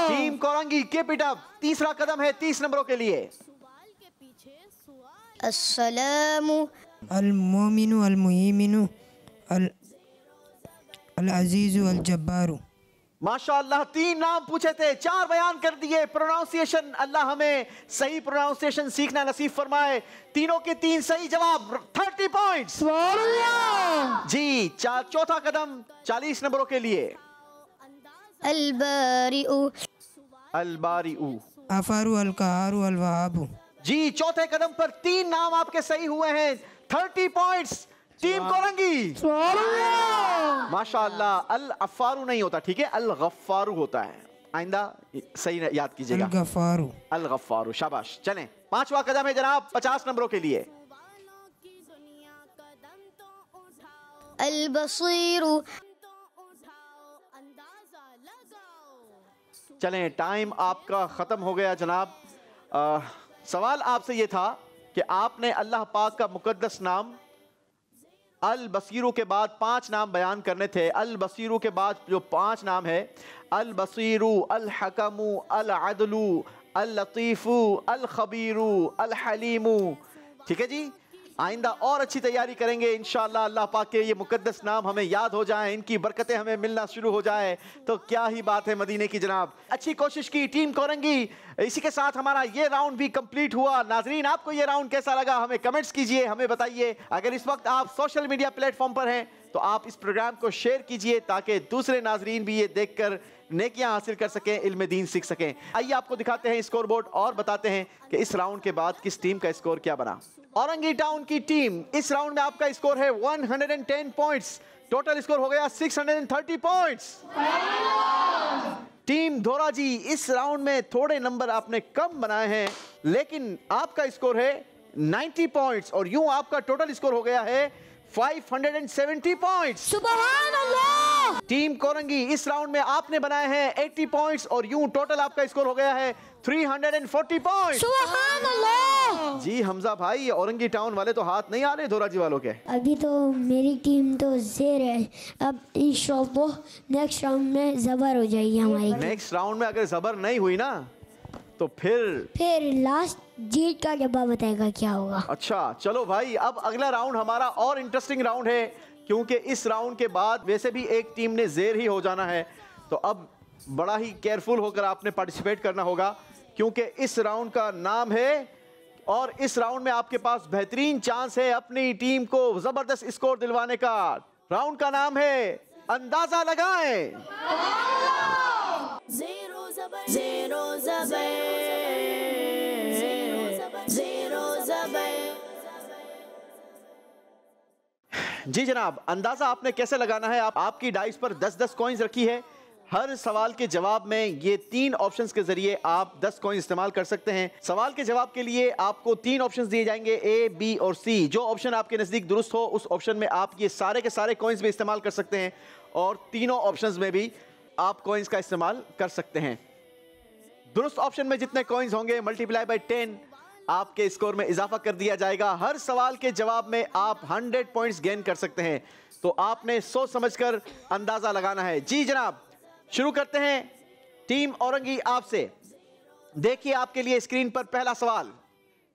Team Korangi, keep it up. तीसरा कदम है 30 नंबरों के लिए। अस्सलामु, अल मोमिनु, अल मुहीमिनु, अल अजीजु, अल जब्बारु। माशाअल्लाह, 3 नाम पूछे थे, 4 बयान कर दिए। प्रोनाउंसिएशन, अल्लाह हमें सही प्रोनाउंसिएशन सीखना नसीब फरमाए। तीनों के 3 सही जवाब, 30 पॉइंट्स। जी चौथा कदम 40 नंबरों के लिए। अल बारिउ, अल बारिउ, अफारु, अल कहारु, अल वहाबु। जी चौथे कदम पर 3 नाम आपके सही हुए हैं, 30 पॉइंट्स। टीम कोरंगी माशाअल्लाह। अल अफारू नहीं होता, ठीक है, अल गफ्फारू होता है। आइंदा सही याद कीजिएगा। अल गफ्फारू, अल गफ्फारू, शाबाश। चलें, पांचवा कदम है जनाब 50 नंबरों के लिए। अल बसीरु, चलें, टाइम आपका खत्म हो गया जनाब। सवाल आपसे ये था कि आपने अल्लाह पाक का मुकद्दस नाम अल बसीरू के बाद 5 नाम बयान करने थे। अल बसीरू के बाद जो 5 नाम है, अल बसीरू, अल हकमू, अल अदलू, अल लतीफ़ू, अल खबीरू, अल हलीमू। ठीक है जी, आइंदा और अच्छी तैयारी करेंगे इंशाअल्लाह। अल्लाह पाक के ये मुकद्दस नाम हमें याद हो जाएं, इनकी बरकतें हमें मिलना शुरू हो जाए तो क्या ही बात है मदीने की जनाब। अच्छी कोशिश की टीम कोरंगी। इसी के साथ हमारा ये राउंड भी कंप्लीट हुआ। नाजरीन, आपको ये राउंड कैसा लगा हमें कमेंट्स कीजिए, हमें बताइए। अगर इस वक्त आप सोशल मीडिया प्लेटफॉर्म पर हैं तो आप इस प्रोग्राम को शेयर कीजिए ताकि दूसरे नाजरीन भी ये देखकर नेकियां हासिल कर सकें, इल्म दीन सीख सकें। आइए आपको दिखाते हैं स्कोर बोर्ड और बताते हैं कि इस राउंड के बाद किस टीम का स्कोर क्या बना। औरंगी टाउन की टीम, इस राउंड में आपका स्कोर है 110 पॉइंट्स। टोटल स्कोर हो गया 630 पॉइंट्स। टीम धोराजी, इस राउंड में थोड़े नंबर आपने कम बनाए हैं, लेकिन आपका स्कोर है 90 पॉइंट्स और यूं आपका टोटल स्कोर हो गया है 570 पॉइंट्स। सुभान अल्लाह। टीम कोरंगी, इस राउंड में आपने बनाए हैं 80 पॉइंट्स और यूं टोटल आपका स्कोर हो गया है 340 पॉइंट्स। सुभान अल्लाह। जी हमजा भाई, औरंगी टाउन वाले तो हाथ नहीं आ रहे धोराजी वालों के। अभी तो मेरी टीम तो ज़ेर है, अब इंशाअल्लाह नेक्स्ट राउंड में ज़बर हो जाएगी हमारी। नेक्स्ट राउंड में अगर जबर नहीं हुई ना तो फिर लास्ट जीत का डब्बा बताएगा क्या होगा। अच्छा चलो भाई, अब अगला राउंड हमारा और इंटरेस्टिंग राउंड है, क्योंकि इस राउंड के बाद वैसे भी एक टीम ने जेर ही हो जाना है, तो अब बड़ा ही केयरफुल होकर आपने पार्टिसिपेट करना होगा, क्योंकि इस राउंड का नाम है और इस राउंड में आपके पास बेहतरीन चांस है अपनी टीम को जबरदस्त स्कोर दिलवाने का। राउंड का नाम है अंदाजा लगाएं। ज़ेरो ज़बर, ज़ेरो ज़बर, ज़ेरो ज़बर। जी जनाब, अंदाजा आपने कैसे लगाना है? आपकी डाइस पर 10-10 कॉइन्स रखी है। हर सवाल के जवाब में ये 3 ऑप्शंस के जरिए आप 10 कॉइन इस्तेमाल कर सकते हैं। सवाल के जवाब के लिए आपको 3 ऑप्शंस दिए जाएंगे, ए, बी और सी। जो ऑप्शन आपके नज़दीक दुरुस्त हो उस ऑप्शन में आप ये सारे के सारे कॉइन्स भी इस्तेमाल कर सकते हैं और तीनों ऑप्शंस में भी आप कॉइन्स का इस्तेमाल कर सकते हैं। दुरुस्त ऑप्शन में जितने कॉइन्स होंगे मल्टीप्लाई बाय 10 आपके स्कोर में इजाफा कर दिया जाएगा। हर सवाल के जवाब में आप 100 पॉइंट्स गेन कर सकते हैं, तो आपने सोच समझकर अंदाजा लगाना है। जी जनाब, शुरू करते हैं। टीम औरंगी आपसे, देखिए आपके लिए स्क्रीन पर पहला सवाल,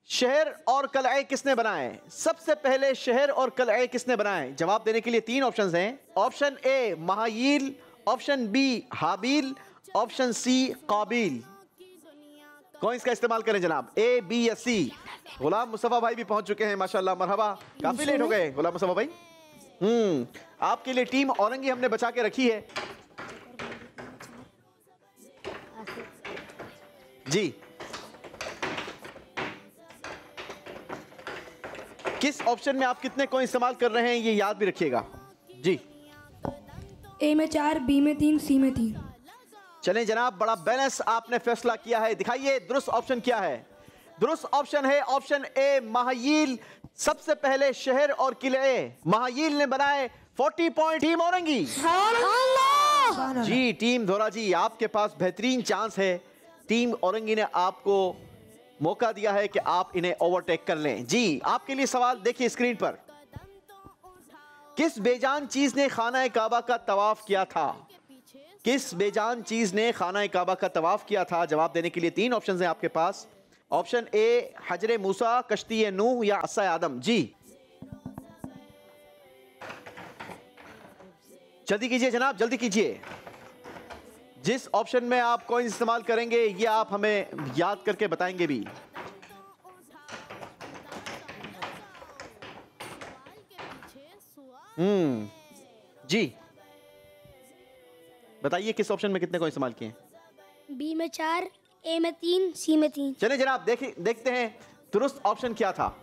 शहर और कलअे किसने बनाए? सबसे पहले शहर और कलअे किसने बनाए? जवाब देने के लिए 3 ऑप्शंस हैं। ऑप्शन ए महायील, ऑप्शन बी हाबील, ऑप्शन सी काबिल। कॉइन्स का इस्तेमाल करें जनाब, ए, बी या सी। गुलाम मुस्तफा भाई भी पहुंच चुके हैं, माशाल्लाह, मरहबा। काफी लेट हो गए गुलाम मुस्तफा भाई। आपके लिए टीम औरंगी हमने बचा के रखी है। जी, किस ऑप्शन में आप कितने कॉइन इस्तेमाल कर रहे हैं ये याद भी रखिएगा। जी, ए में 4, बी में 3, सी में 3। चलें जनाब, बड़ा बैलेंस आपने फैसला किया है। दिखाइए दुरुस्त ऑप्शन क्या है। दुरुस्त ऑप्शन है ऑप्शन ए महायील। सबसे पहले शहर और किले महायील ने बनाए 40 पॉइंट। टीम औरंगी, जी टीम धोराजी, आपके पास बेहतरीन चांस है। टीम औरंगी ने आपको मौका दिया है कि आप इन्हें ओवरटेक कर लें। जी, आपके लिए सवाल देखिए स्क्रीन पर, किस बेजान चीज ने खाना काबा का तवाफ किया था? किस बेजान चीज ने खाना काबा का तवाफ किया था? जवाब देने के लिए 3 ऑप्शंस हैं आपके पास। ऑप्शन ए हजरे मूसा, कश्ती नूह या अस्सा आदम। जी जल्दी कीजिए जनाब, जल्दी कीजिए। जिस ऑप्शन में आप कॉइन इस्तेमाल करेंगे ये आप हमें याद करके बताएंगे भी। जी बताइए किस ऑप्शन में कितने कॉइन इस्तेमाल किए? बी में 4, ए में 3, सी में 3। चलिए जनाब, देखते हैं दुरुस्त ऑप्शन क्या था,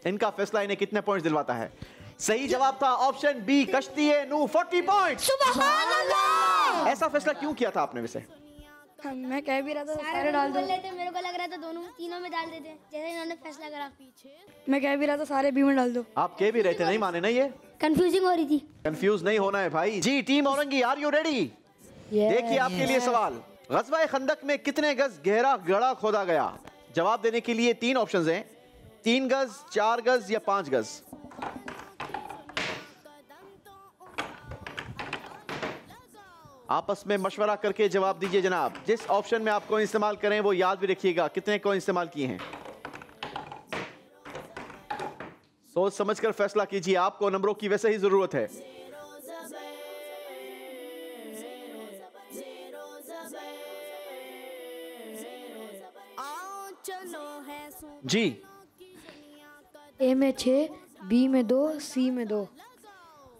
इनका फैसला इन्हें कितने पॉइंट्स दिलवाता है। सही जवाब था ऑप्शन बी, कश्ती नूह, 40 पॉइंट। सुभान अल्लाह। ऐसा फैसला क्यों किया था आपने? वैसे मैं कह भी रहा था सारे डाल दो। मेरे को लग रहा था दोनों तीनों में डाल देते, जैसे इन्होंने फैसला करा। मैं कह भी रहा था सारे बी में डाल दो। आप कह भी रहे थे, नहीं माने ना, ये कंफ्यूजिंग हो रही थी। कंफ्यूज नहीं होना है भाई। जी team Orangi, are you ready? देखिए आपके लिए सवाल, गज़वा खंदक में कितने गज गहरा गड़ा खोदा गया? जवाब देने के लिए 3 ऑप्शंस हैं, 3 गज, 4 गज या 5 गज। आपस में मशवरा करके जवाब दीजिए जनाब। जिस ऑप्शन में आप कॉइन इस्तेमाल करें वो याद भी रखिएगा कितने कॉइन इस्तेमाल किए हैं। सोच समझकर फैसला कीजिए, आपको नंबरों की वैसे ही जरूरत है। जी, ए में 6, बी में 2, सी में 2।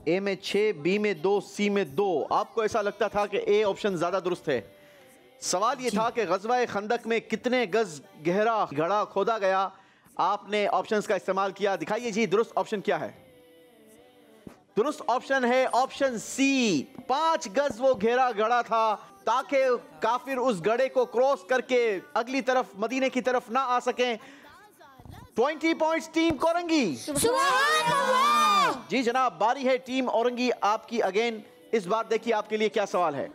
ए में 6, बी में 2, सी में 2। आपको ऐसा लगता था कि ए ऑप्शन ज्यादा दुरुस्त है। सवाल ये था कि ग़ज़वा-ए खंदक में कितने गज गहरा गड्ढा खोदा गया। आपने ऑप्शंस का इस्तेमाल किया। दिखाइए जी दुरुस्त ऑप्शन क्या है। दुरुस्त ऑप्शन है ऑप्शन सी, 5 गज वो गहरा गड्ढा था ताकि काफिर उस गड्ढे को क्रॉस करके अगली तरफ मदीने की तरफ ना आ सकें। 20 पॉइंट्स टीम कोरंगी। जी जनाब, बारी है टीम औरंगी आपकी अगेन। इस बार देखिए आपके लिए क्या सवाल है।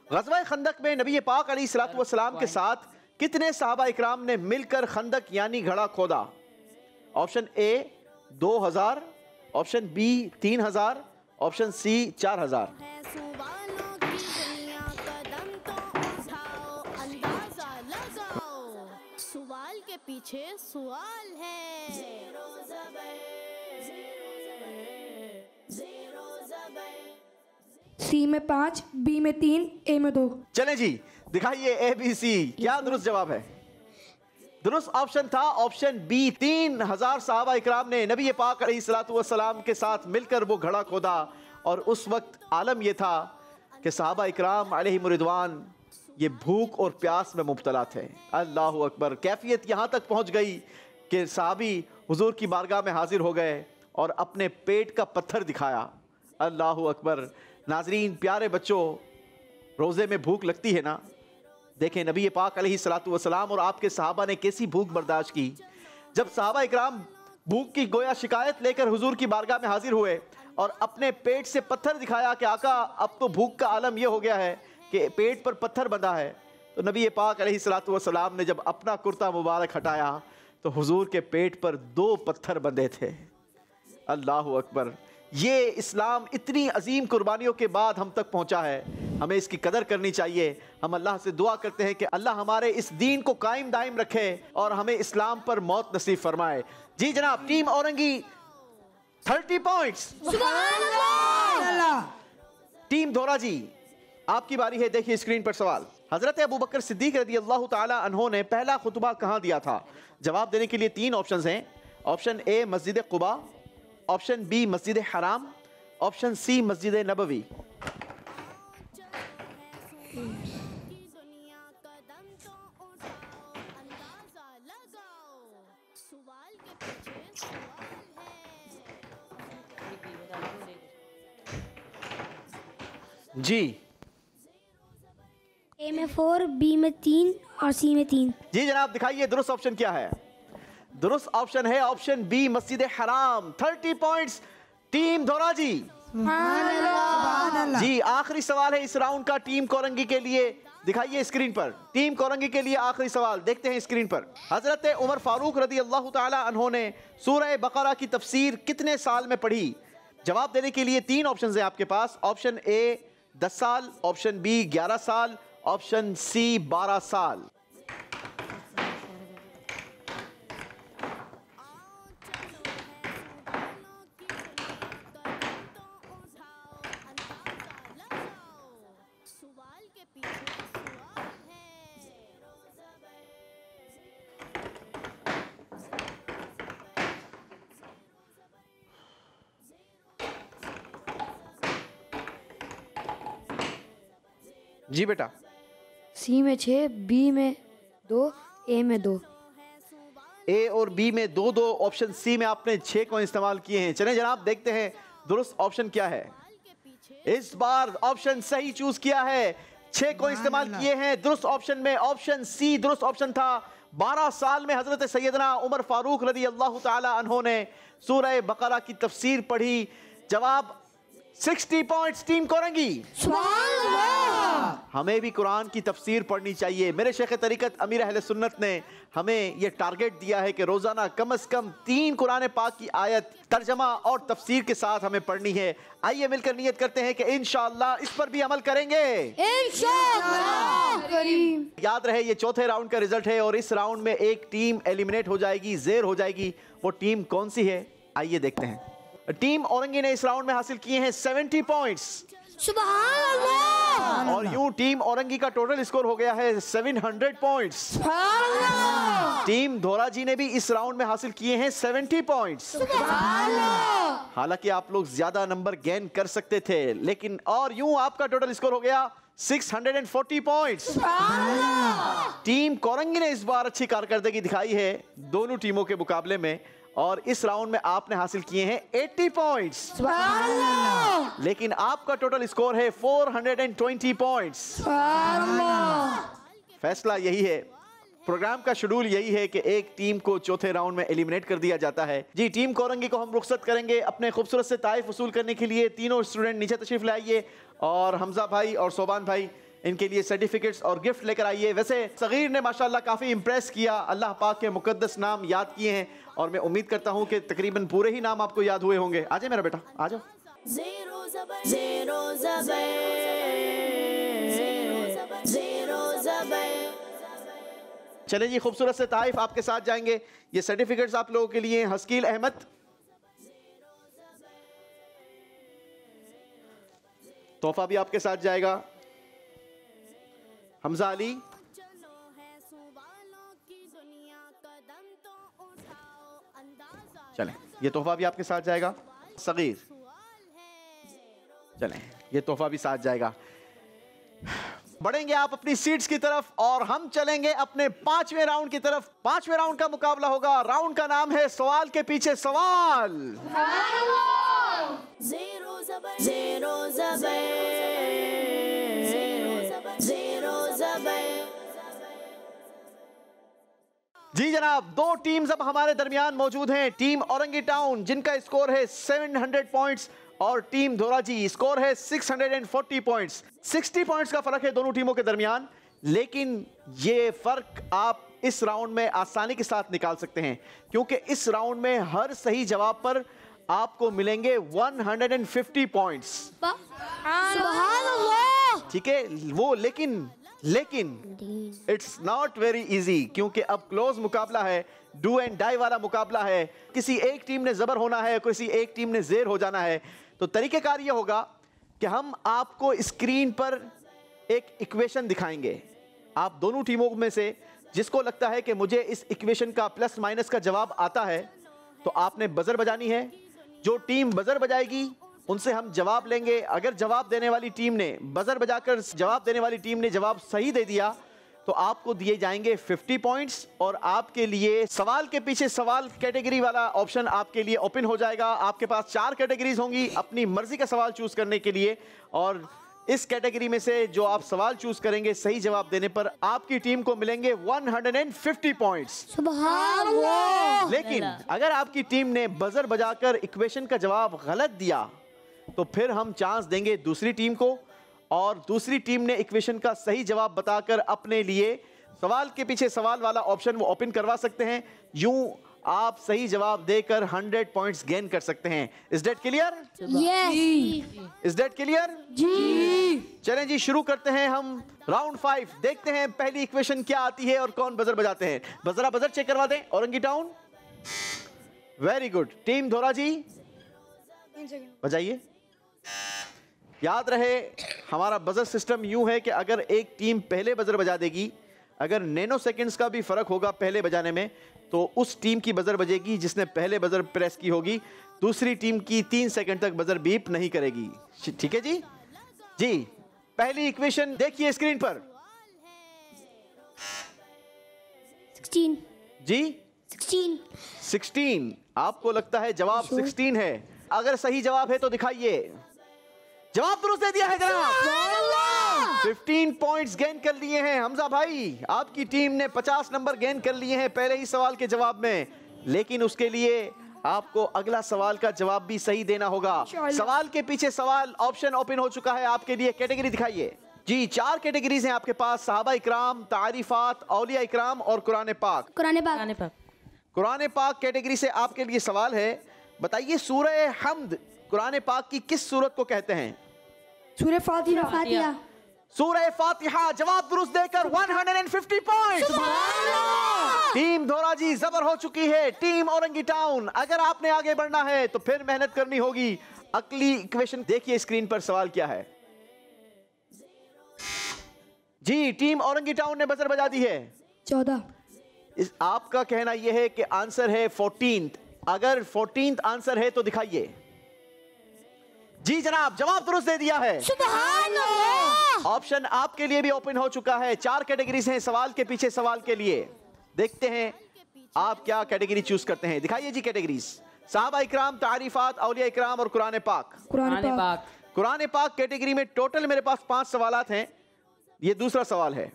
ग़ज़वा-ए खंदक में नबी पाक अलैहिस्सलातु वस्सलाम के साथ कितने सहाबा इकराम ने मिलकर खंदक यानी घड़ा खोदा? Option A 2000, option B 3000, option C 4000। सवाल के पीछे सवाल है। ज़ेरो ज़बर, ज़ेरो ज़बर। सी में 5, बी में 3, ए में 2। चले जी दिखाइए ए बी सी, क्या दुरुस्त जवाब है? दुरुस्त ऑप्शन था ऑप्शन बी, 3000 सहाबा इकराम ने नबी पाक अलैहिस्सलातु वस्सलाम के साथ मिलकर वो घड़ा खोदा। और उस वक्त आलम यह था कि सहाबा इकराम अलैहिम रिदवान ये भूख और प्यास में मुब्तला थे। अल्लाह अकबर। कैफियत यहाँ तक पहुँच गई कि सहाबी हुजूर की बारगाह में हाजिर हो गए और अपने पेट का पत्थर दिखाया। अल्लाह अकबर। नाजरीन प्यारे बच्चों, रोज़े में भूख लगती है ना। देखें नबी पाक अलैहिस्सलातु वस्सलाम और आपके सहाबा ने कैसी भूख बर्दाश्त की। जब सहाबा इकराम भूख की गोया शिकायत लेकर हुजूर की बारगाह में हाजिर हुए और अपने पेट से पत्थर दिखाया कि आका अब तो भूख का आलम यह हो गया है कि पेट पर पत्थर बंधा है, तो नबी पाक अलैहिस्सलातु वस्सलाम ने जब अपना कुर्ता मुबारक हटाया तो हुजूर के पेट पर 2 पत्थर बंधे थे। अल्लाह अकबर। ये इस्लाम इतनी अजीम कुर्बानियों के बाद हम तक पहुंचा है, हमें इसकी कदर करनी चाहिए। हम अल्लाह से दुआ करते हैं कि अल्लाह हमारे इस दीन को कायम दायम रखे और हमें इस्लाम पर मौत नसीब फरमाए। जी जनाब, टीम औरंगी 30 पॉइंट्स। टीम धोरा जी आपकी बारी है। देखिए स्क्रीन पर सवाल। हजरत अबू बकर सिद्दीक रज़ी अल्लाह ताला अन्हो ने पहला खुतबा कहाँ दिया था? जवाब देने के लिए 3 ऑप्शंस हैं। ऑप्शन ए मस्जिद कुबा, ऑप्शन बी मस्जिद हराम, ऑप्शन सी मस्जिद नबवी। जी ए में 4, बी में 3 और सी में 3। जी जनाब, दिखाइए दुरुस्त ऑप्शन क्या है। दुरुस्त ऑप्शन है ऑप्शन बी मस्जिद हराम। 30 पॉइंट्स टीम धोरा जी। जी आखिरी सवाल है इस राउंड का टीम कोरंगी के लिए। दिखाइए स्क्रीन पर टीम कोरंगी के लिए आखिरी सवाल। देखते हैं स्क्रीन पर। हजरत उमर फारूक रज़ी अल्लाह ताला अन्हो ने सूरह बकरा की तफसीर कितने साल में पढ़ी? जवाब देने के लिए 3 ऑप्शन है आपके पास। ऑप्शन ए 10 साल, ऑप्शन बी 11 साल, ऑप्शन सी 12 साल। जी बेटा। सी में 6, बी में 2, ए में 2। ए और बी में 2-2, ऑप्शन सी में आपने 6 को इस्तेमाल किए हैं। चलें जनाब देखते हैं दुरुस्त ऑप्शन क्या है। इस बार ऑप्शन सही चूज किया है, 6 को इस्तेमाल किए हैं। दुरुस्त ऑप्शन में ऑप्शन सी दुरुस्त ऑप्शन था। 12 साल में हजरत सैयदना उमर फारूक रज़ी अल्लाह ताला अन्हो ने सूरह बकरा की तफसीर पढ़ी। जवाब 60 पॉइंट्स टीम कोरंगी। हमें भी कुरान की तफसीर पढ़नी चाहिए। मेरे शेख तरीकत अमीर अहले सुन्नत ने हमें यह टारगेट दिया है कि रोजाना कम से कम 3 कुरान पाक की आयत तर्जमा और तफसीर के साथ हमें पढ़नी है। आइए मिलकर नियत करते हैं कि इंशाअल्लाह इस पर भी अमल करेंगे। याद रहे ये चौथे राउंड का रिजल्ट है और इस राउंड में एक टीम एलिमिनेट हो जाएगी, ज़ेर हो जाएगी। वो टीम कौन सी है आइए देखते हैं। टीम औरंगी ने इस राउंड में हासिल किए हैं 70 पॉइंट्स। सुभान अल्लाह। और यूं टीम औरंगी का टोटल स्कोर हो गया है 700 पॉइंट्स। सुभान अल्लाह। टीम धोरा जी ने भी इस राउंड में हासिल किए हैं 70 पॉइंट्स। सुभान अल्लाह। हालांकि आप लोग ज्यादा नंबर गेन कर सकते थे, लेकिन और यूं आपका टोटल स्कोर हो गया 640 पॉइंट्स। टीम कोरंगी ने इस बार अच्छी कारकर्दगी दिखाई है दोनों टीमों के मुकाबले में, और इस राउंड में आपने हासिल किए हैं 80 पॉइंट्स, लेकिन आपका टोटल स्कोर है 420 पॉइंट्स। फैसला यही है, प्रोग्राम का शेड्यूल यही है कि एक टीम को चौथे राउंड में एलिमिनेट कर दिया जाता है। जी, टीम कोरंगी को हम रुखसत करेंगे अपने खूबसूरत से तारीफ वसूल करने के लिए। तीनों स्टूडेंट नीचे तशरीफ लाइए और हमजा भाई और सोबान भाई इनके लिए सर्टिफिकेट्स और गिफ्ट लेकर आइए। वैसे सगीर ने माशाल्लाह काफ़ी इम्प्रेस किया, अल्लाह पाक के मुकद्दस नाम याद किए हैं और मैं उम्मीद करता हूं कि तकरीबन पूरे ही नाम आपको याद हुए होंगे। आ जाए मेरा बेटा, आ जाओ। चले जी, खूबसूरत से तारीफ आपके साथ जाएंगे। ये सर्टिफिकेट्स आप लोगों के लिए। हस्कील अहमद, तोहफा भी आपके साथ जाएगा। हमजा अली, चलें ये तोहफा भी आपके साथ जाएगा। सगीर, चलें ये तोहफा भी साथ जाएगा। बढ़ेंगे आप अपनी सीट्स की तरफ और हम चलेंगे अपने 5वें राउंड की तरफ। 5वें राउंड का मुकाबला होगा। राउंड का नाम है सवाल के पीछे सवाल। जी जनाब, दो टीम्स अब हमारे दरमियान मौजूद हैं। टीम औरंगी टाउन जिनका स्कोर है 700 पॉइंट्स और टीम धोराजी स्कोर है 640 पॉइंट्स। 60 पॉइंट्स का फर्क है दोनों टीमों के दरमियान, लेकिन ये फर्क आप इस राउंड में आसानी के साथ निकाल सकते हैं, क्योंकि इस राउंड में हर सही जवाब पर आपको मिलेंगे 150 पॉइंट्स। ठीक है वो, लेकिन इट्स नॉट वेरी इजी, क्योंकि अब क्लोज मुकाबला है, डू एंड डाई वाला मुकाबला है। किसी एक टीम ने जबर होना है, किसी एक टीम ने जेर हो जाना है। तो तरीकेकार ये होगा कि हम आपको स्क्रीन पर एक इक्वेशन दिखाएंगे। आप दोनों टीमों में से जिसको लगता है कि मुझे इस इक्वेशन का प्लस माइनस का जवाब आता है, तो आपने बजर बजानी है। जो टीम बजर बजाएगी उनसे हम जवाब लेंगे। अगर जवाब देने वाली टीम ने बजर बजाकर जवाब देने वाली टीम ने जवाब सही दे दिया तो आपको दिए जाएंगे 50 पॉइंट्स, और आपके लिए सवाल के पीछे सवाल कैटेगरी वाला ऑप्शन आपके लिए ओपन हो जाएगा। आपके पास 4 कैटेगरीज होंगी अपनी मर्जी का सवाल चूज करने के लिए, और इस कैटेगरी में से जो आप सवाल चूज करेंगे सही जवाब देने पर आपकी टीम को मिलेंगे 150 पॉइंट्स। सुभान अल्लाह। लेकिन अगर आपकी टीम ने बजर बजाकर इक्वेशन का जवाब गलत दिया तो फिर हम चांस देंगे दूसरी टीम को, और दूसरी टीम ने इक्वेशन का सही जवाब बताकर अपने लिए सवाल के पीछे सवाल वाला ऑप्शन वो ओपन करवा सकते हैं। यूं आप सही जवाब देकर 100 पॉइंट्स गेन कर सकते हैं। Is that clear? Yes. Is that clear? जी। चलें जी, शुरू करते हैं हम राउंड 5। देखते हैं पहली इक्वेशन क्या आती है और कौन बजर बजाते हैं। बजर चेक करवा दें Orangi town. Very good. Team Dhoraji बजाइए। याद रहे हमारा बजर सिस्टम यूं है कि अगर एक टीम पहले बजर बजा देगी, अगर नैनो सेकंड्स का भी फर्क होगा पहले बजाने में, तो उस टीम की बजर बजेगी जिसने पहले बजर प्रेस की होगी। दूसरी टीम की 3 सेकंड तक बजर बीप नहीं करेगी। ठीक है जी? जी, पहली इक्वेशन देखिए स्क्रीन पर। 16। जी 16। आपको लगता है जवाब 16 है? अगर सही जवाब है तो दिखाइए। जवाब दुरुस्त दे दिया है जनाब। 15 पॉइंट्स गेन कर लिए हैं हमजा भाई। आपकी टीम ने 50 नंबर गेन कर लिए हैं पहले ही सवाल के जवाब में, लेकिन उसके लिए आपको अगला सवाल का जवाब भी सही देना होगा। सवाल के पीछे सवाल ऑप्शन ओपन हो चुका है आपके लिए। कैटेगरी दिखाइए जी। 4 कैटेगरीज हैं आपके पास, सहाबा इकराम, तारीफात, औलिया इकराम और कुरान पाक। कुरान पाक कैटेगरी से आपके लिए सवाल है, बताइए सूरह हम्द कुरान पाक की किस सूरत को कहते हैं? सूरह फातिहा। सूरह फातिहा। जवाब दुरुस्त देकर 150 पॉइंट्स। टीम धोराजी जबर हो चुकी है। टीम औरंगी टाउन, अगर आपने आगे बढ़ना है तो फिर मेहनत करनी होगी। अगली इक्वेशन देखिए स्क्रीन पर, सवाल क्या है जी। टीम औरंगी टाउन ने बजर बजा दी है 14। आपका कहना यह है कि आंसर है 14th। अगर 14th आंसर है तो दिखाइए। जी जनाब, जवाब दुरुस्त दे दिया है। सुभान अल्लाह। ऑप्शन आपके लिए भी ओपन हो चुका है। 4 कैटेगरीज हैं सवाल के पीछे सवाल के लिए। देखते हैं आप क्या कैटेगरी चूज करते हैं। दिखाइए जी कैटेगरीज। साहबा इकराम, तारीफात, औलिया इकराम और कुरान पाक। कुरान पाक। कुरान पाक कैटेगरी में टोटल मेरे पास 5 सवालात हैं। ये दूसरा सवाल है।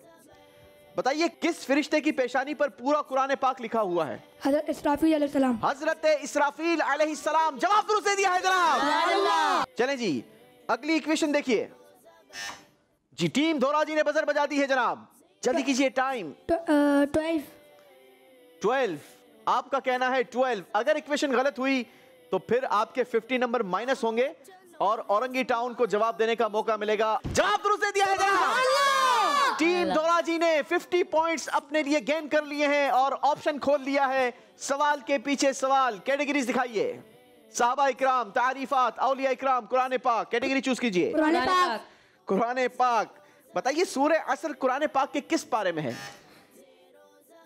बताइए किस फरिश्ते की पेशानी पर पूरा कुरान पाक लिखा हुआ है? हज़रत इसराफील अलैहिस्सलाम। हजरत इसराफील अलैहिस्सलाम। जवाब दुरुस्त दे दिया है जनाब। चलें जी, अगली इक्वेशन देखिए जी। टीम धोरा जी ने बजर बजा दी है जनाब, जल्दी कीजिए। टाइम 12। आपका कहना है 12। अगर इक्वेशन गलत हुई तो फिर आपके 50 नंबर माइनस होंगे और औरंगी टाउन को जवाब देने का मौका मिलेगा। जवाब दुरुस्त दे दिया है जनाब। टीम धोरा जी ने 50 पॉइंट्स अपने लिए गेन कर लिए हैं और ऑप्शन खोल लिया है। सवाल के पीछे सवाल। कैटेगरीज दिखाइए। साहबा इकराम, तारीफात, औलिया इकराम, कुरान पाक। कैटेगरी चूज कीजिए। कुरान पाक। कुरान पाक। बताइए सूरह असर कुरान पाक के किस पारे में है?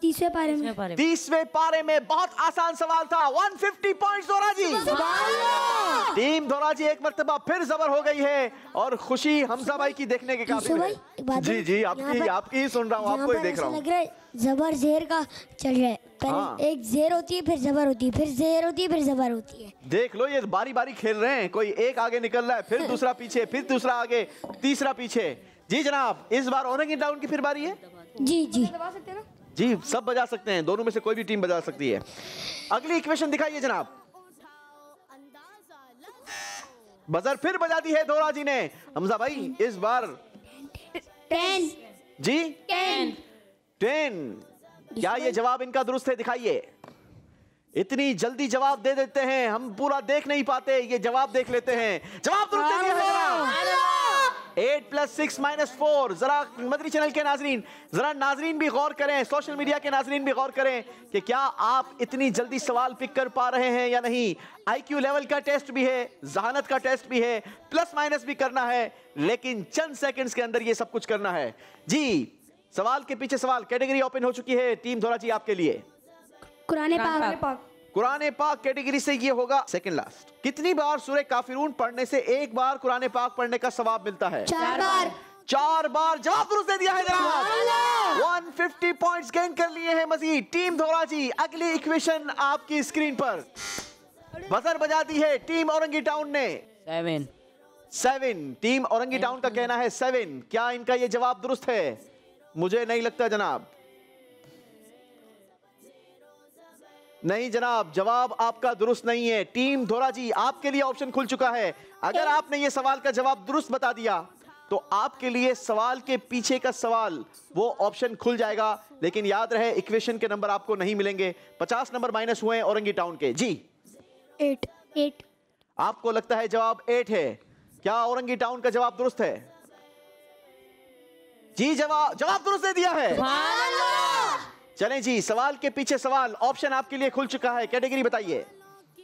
30वें पारे में। 30वें पारे में। बहुत आसान सवाल था। 150 पॉइंट्स धोरा जी। टीम धोरा जी एक मर्तबा फिर जबर हो गई है और खुशी हमजा भाई की देखने के काबिल है। जी जी, आपकी ही सुन रहा हूँ, आपको ही देख रहा हूँ। लग रहा है जबर जेर का चल रहा है। पहले एक जेर होती है, फिर जबर होती है, फिर जेर होती है, फिर जबर होती है। देख लो, ये बारी बारी खेल रहे हैं। कोई एक आगे निकल रहा है, फिर दूसरा पीछे, फिर दूसरा आगे, तीसरा पीछे। जी जनाब, इस बार औरंगी टाउन की फिर बारी है। जी जी जी, सब बजा सकते हैं। दोनों में से कोई भी टीम बजा सकती है। अगली इक्वेशन दिखाइए जनाब। बजर फिर बजा दी है धोरा जी ने। हमजा भाई इस बार 10 जी 10। क्या ये जवाब इनका दुरुस्त है? दिखाइए। इतनी जल्दी जवाब दे देते हैं, हम पूरा देख नहीं पाते, ये जवाब देख लेते हैं। जवाब दुरुस्त है जनाब। 8 + 6 - 4। जरा मदरी चैनल के नाजरीन, जरा नाजरीन भी गौर करें, सोशल मीडिया के नाजरीन भी गौर करें कि क्या आप इतनी जल्दी सवाल पिक कर पा रहे हैं या नहीं। IQ लेवल का टेस्ट भी है, जहानत का टेस्ट भी है, प्लस माइनस भी करना है, लेकिन चंद सेकंड्स के अंदर ये सब कुछ करना है। जी, सवाल के पीछे सवाल। कैटेगरी ओपन हो चुकी है। टीम धोरा जी आपके लिए कुरान पाक। कुरान पाक कैटेगरी से ये होगा सेकंड लास्ट। कितनी बार सूरह काफिरून पढ़ने से एक बार कुरान पाक पढ़ने का सवाब मिलता है? 4 बार। 4 बार। जवाब दुरुस्त दे दिया है जनाब। 150 पॉइंट्स गेन कर लिए हैं मजीद। टीम धोरा जी, अगली इक्वेशन आपकी स्क्रीन पर। बजर बजा दी है टीम औरंगी टाउन ने। 7। टीम औरंगी टाउन का कहना है 7। क्या इनका ये जवाब दुरुस्त है? मुझे नहीं लगता जनाब। नहीं जनाब, जवाब आपका दुरुस्त नहीं है। टीम धोरा जी, आपके लिए ऑप्शन खुल चुका है। अगर आपने ये सवाल का जवाब दुरुस्त बता दिया तो आपके लिए सवाल के पीछे का सवाल वो ऑप्शन खुल जाएगा। लेकिन याद रहे, इक्वेशन के नंबर आपको नहीं मिलेंगे। 50 नंबर माइनस हुए हैं औरंगी टाउन के। जी 8। आपको लगता है जवाब 8 है। क्या औरंगी टाउन का जवाब दुरुस्त है? जी, जवाब दुरुस्त दे दिया है। चलें जी, सवाल के पीछे सवाल। ऑप्शन आपके लिए खुल चुका है। कैटेगरी बताइए।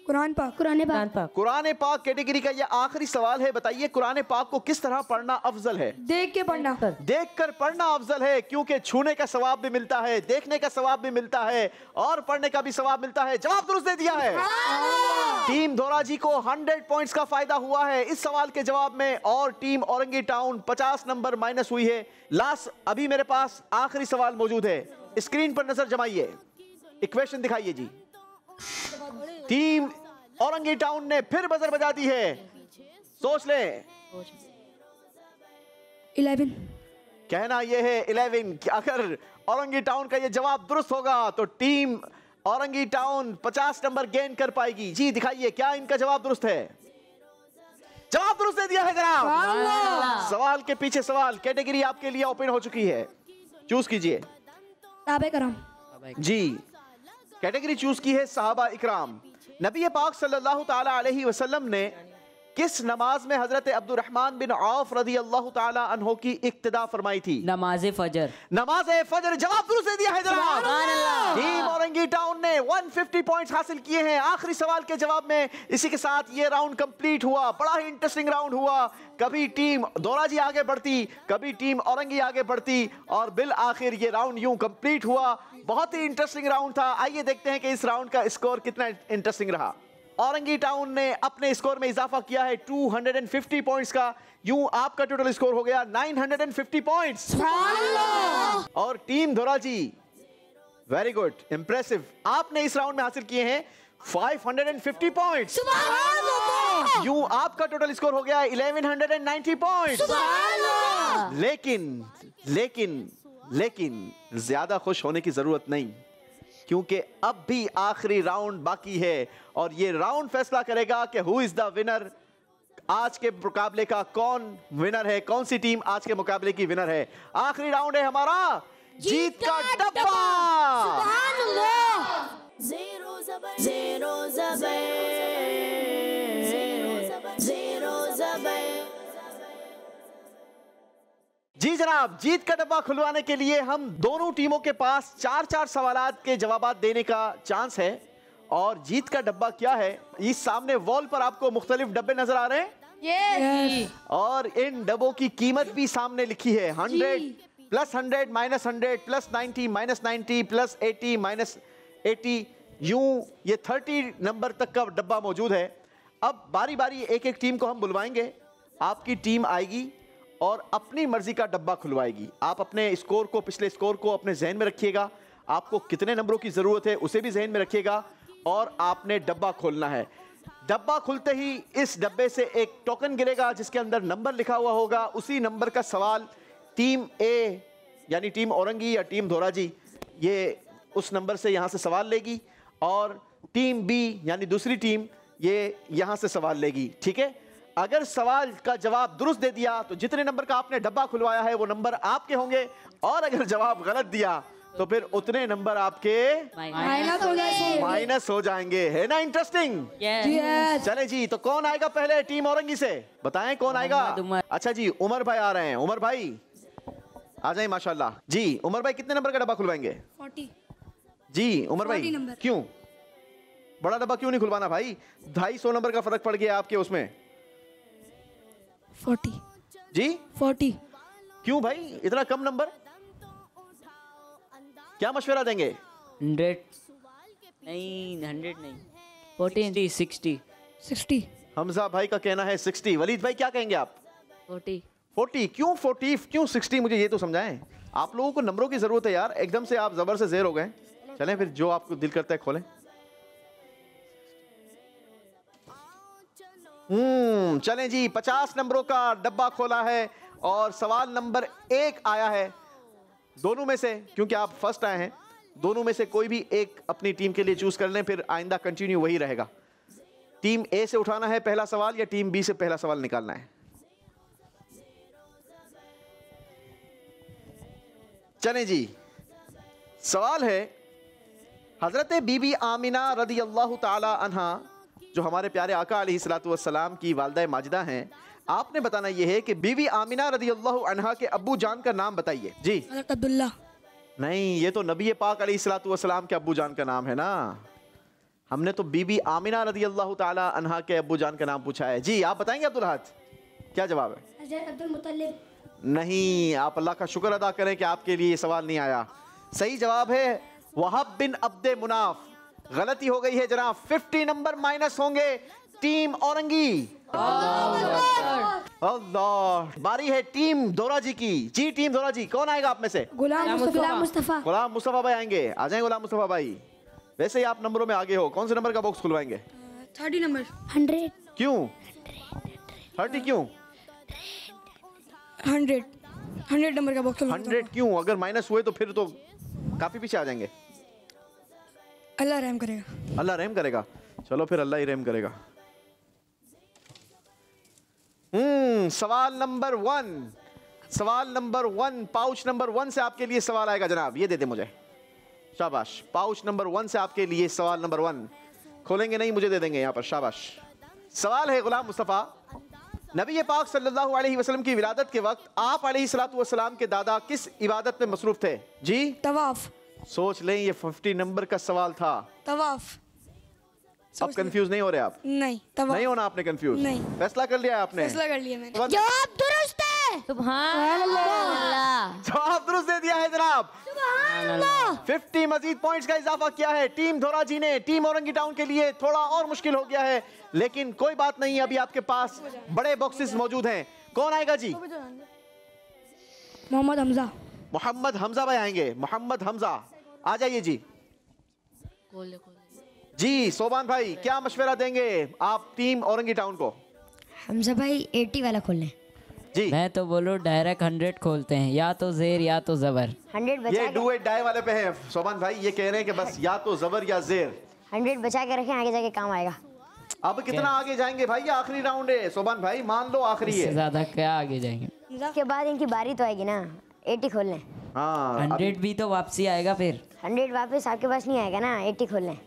कुरान पाक। कुरान पाक कैटेगरी का यह आखिरी सवाल है। बताइए कुरान पाक को किस तरह पढ़ना अफजल है? देख के पढ़ना। देखकर पढ़ना अफजल है, क्योंकि छूने का सवाब भी मिलता है, देखने का सवाब भी मिलता है और पढ़ने का भी सवाब मिलता है। जवाब दुरुस्त दे दिया है। टीम धोरा जी को 100 पॉइंट्स का फायदा हुआ है इस सवाल के जवाब में और team Orangi town 50 number minus हुई है। लास्ट अभी मेरे पास आखिरी सवाल मौजूद है। स्क्रीन पर नजर जमाइए, इक्वेशन दिखाइए जी। टीम औरंगी टाउन ने फिर बजर बजा दी है। सोच ले। 11। कहना यह है 11। अगर औरंगी टाउन का यह जवाब दुरुस्त होगा तो team Orangi town 50 number gain कर पाएगी। जी दिखाइए, क्या इनका जवाब दुरुस्त है? जवाब दुरुस्त दे दिया है जनाब। सवाल के पीछे सवाल। कैटेगरी आपके लिए ओपन हो चुकी है, चूज कीजिए। साहबा इकराम। जी, कैटेगरी चूज की है साहबा इकराम। नबी पाक सल्लल्लाहु ताला अलैहि वसल्लम ने किस नमाज में हजरत अब्दुर्रहमान बिन औफ रदी अल्लाह ताला अन्हो की इक्तिदा फरमाई थी? नमाज फजर। नमाज फजर। जवाब दुरुस्त दे दिया है जनाब। टीम औरंगी टाउन ने 150 पॉइंट्स हासिल किए हैं आखिरी सवाल के जवाब में। इसी के साथ ये राउंड कंप्लीट हुआ। बड़ा ही इंटरेस्टिंग राउंड हुआ। कभी टीम धोरा जी आगे बढ़ती, कभी टीम औरंगी आगे बढ़ती और बिल आखिर ये राउंड यूं कंप्लीट हुआ। बहुत ही इंटरेस्टिंग राउंड था। आइए देखते हैं कि इस राउंड का स्कोर कितना इंटरेस्टिंग रहा। औरंगी टाउन ने अपने स्कोर में इजाफा किया है 250 पॉइंट्स का। यूं आपका टोटल स्कोर हो गया 950 पॉइंट्स। और team Dhoraji, very good, impressive, आपने इस राउंड में हासिल किए हैं 550 पॉइंट्स। यूं आपका टोटल स्कोर हो गया 1190 पॉइंट्स। लेकिन ज्यादा खुश होने की जरूरत नहीं, क्योंकि अब भी आखिरी राउंड बाकी है और ये राउंड फैसला करेगा कि हु इज द विनर। आज के मुकाबले का कौन विनर है, कौन सी टीम आज के मुकाबले की विनर है। आखिरी राउंड है हमारा जीत का डब्बा। जी जनाब, जीत का डब्बा खुलवाने के लिए हम दोनों टीमों के पास 4-4 सवालात के जवाब देने का चांस है। और जीत का डब्बा क्या है, इस सामने वॉल पर आपको मुख्तलिफ डब्बे नजर आ रहे हैं। और इन डब्बों की कीमत भी सामने लिखी है, 100 plus 100 minus 100 plus 90 minus 90 plus 80 minus 80, यूं ये 30 नंबर तक का डब्बा मौजूद है। अब बारी बारी एक एक टीम को हम बुलवाएंगे, आपकी टीम आएगी और अपनी मर्जी का डब्बा खुलवाएगी। आप अपने स्कोर को, पिछले स्कोर को अपने जहन में रखिएगा, आपको कितने नंबरों की ज़रूरत है उसे भी जहन में रखिएगा और आपने डब्बा खोलना है। डब्बा खुलते ही इस डब्बे से एक टोकन गिरेगा जिसके अंदर नंबर लिखा हुआ होगा। उसी नंबर का सवाल टीम ए यानी टीम औरंगी या टीम धोराजी ये उस नंबर से यहाँ से सवाल लेगी और टीम बी यानी दूसरी टीम ये यहाँ से सवाल लेगी। ठीक है, अगर सवाल का जवाब दुरुस्त दे दिया तो जितने नंबर का आपने डब्बा खुलवाया है वो नंबर आपके होंगे, और अगर जवाब गलत दिया तो फिर उतने नंबर आपके माइनस हो जाएंगे। है ना इंटरेस्टिंग? चले जी, तो कौन आएगा पहले टीम औरंगी से, बताएं कौन आएगा? अच्छा जी, उमर भाई आ रहे हैं। उमर भाई आ जाए माशाल्लाह। जी उमर भाई कितने नंबर का डब्बा खुलवाएंगे? 40। जी उमर भाई क्यों बड़ा डब्बा क्यों नहीं खुलवाना भाई? 250 नंबर का फर्क पड़ गया आपके उसमें। 40 जी 40 क्यों भाई इतना कम नंबर? क्या मशवरा देंगे? 100 नहीं, 100 नहीं, 40 60 हमजा भाई का कहना है 60। वलीद भाई क्या कहेंगे आप? 40 क्यों 40 क्यों 60? मुझे ये तो समझाएं। आप लोगों को नंबरों की जरूरत है यार, एकदम से आप जबर से ज़ेर हो गए। चलें फिर जो आपको दिल करता है खोलें। चलें जी, 50 नंबरों का डब्बा खोला है और सवाल नंबर 1 आया है। दोनों में से, क्योंकि आप फर्स्ट आए हैं, दोनों में से कोई भी एक अपनी टीम के लिए चूज कर लें, फिर आइंदा कंटिन्यू वही रहेगा। टीम ए से उठाना है पहला सवाल या टीम बी से पहला सवाल निकालना है? चलें जी, सवाल है हजरत बीबी आमिना रदी अल्लाह ताला अन्हा जो हमारे प्यारे आका अलैहिस्सलातु वस्सलाम की वालिदा माजिदा हैं, आपने बताना यह है कि बीबी आमिना रदी अल्लाह अन्हा के अब्बू जान का नाम बताइए। जी अब्दुल्ला। नहीं, ये तो नबी पाक अलैहिस्सलातु वस्सलाम के अब्बू जान का नाम है ना। हमने तो बीबी आमिना रदी अल्लाह ताला अन्हा के अब्बू जान का नाम पूछा है। जी आप बताएंगे अब्दुल अहद, क्या जवाब है? हज़रत अब्दुल मुत्तलिब। नहीं, आप अल्लाह का शुक्र अदा करें कि आपके लिए ये सवाल नहीं आया। सही जवाब है वहाब बिन अब्दे मुनाफ। गलती हो गई है जनाब, 50 नंबर माइनस होंगे टीम औरंगी। अल्लाह, बारी है टीम धोराजी की। जी टीम धोराजी, कौन आएगा आप में से? गुलाम मुस्तफा। गुलाम मुस्तफा भाई आएंगे। आ जाएं गुलाम मुस्तफा भाई। वैसे ही आप नंबरों में आगे हो, कौन से नंबर का बॉक्स खुलवाएंगे? 30 नंबर। 100 क्यों 30 क्यों? 100 नंबर का बॉक्स। 100 क्यों? अगर माइनस हुए तो फिर तो काफी पीछे आ जाएंगे। अल्लाह रहम करेगा। अल्लाह रहम करेगा। चलो फिर अल्लाह ही रहम करेगा। सवाल नंबर 1, सवाल नंबर 1, पाउच नंबर 1 से आपके लिए सवाल आएगा जनाब। ये दे दे मुझे, शाबाश। पाउच नंबर 1 से आपके लिए सवाल नंबर 1। खोलेंगे नहीं, मुझे दे देंगे यहाँ पर, शाबाश। सवाल है गुलाम मुस्तफ़ा, नबी पाक सल्लल्लाहु अलैहि वसल्लम की विलादत के वक्त आप अलैहिस्सलातु वस्सलाम के दादा किस इबादत में मसरूफ थे? जी तवाफ। सोच लें, ये 50 नंबर का सवाल था। तवाफ। अब कंफ्यूज नहीं हो रहे आप? नहीं, तवाफ नहीं होना आपने कंफ्यूज। नहीं। फैसला कर लिया आपने? फैसला कर लिया मैंने। जवाब दुरुस्त है। सुभान अल्लाह। जवाब दुरुस्त दे दिया है जनाब। 50 मजीद पॉइंट्स का इजाफा किया है टीम धोराजी ने। टीम औरंगी टाउन के लिए थोड़ा और मुश्किल हो गया है, लेकिन कोई बात नहीं, अभी आपके पास बड़े बॉक्सेस मौजूद हैं। कौन आएगा जी? मोहम्मद हमजा। मोहम्मद हमजा भाई आएंगे। मोहम्मद हमजा आ जाइए जी। जी सोबान भाई क्या मशवरा देंगे आप टीम औरंगी टाउन को? हमजा भाई 80 वाला खोल लें। जी मैं तो बोलूँ डायरेक्ट 100 खोलते हैं, या तो जेर या तो जबर। 100 बचा ये डू इट डाई वाले पे है सोबान भाई, ये कह रहे हैं कि बस या तो जबर या जेर। 100 बचा के रखें, आगे जाके काम आएगा। अब कितना आगे जाएंगे भाई? ये आखिरी राउंड है सोबान भाई, मान लो आखिरी इससे है। ज्यादा क्या आगे जाएंगे? इसके बाद इनकी बारी तो आएगी ना, 80 खोल लें। हाँ 100 भी तो वापसी आएगा फिर। 100 वापस आपके पास नहीं आएगा ना, 80 खोल लें।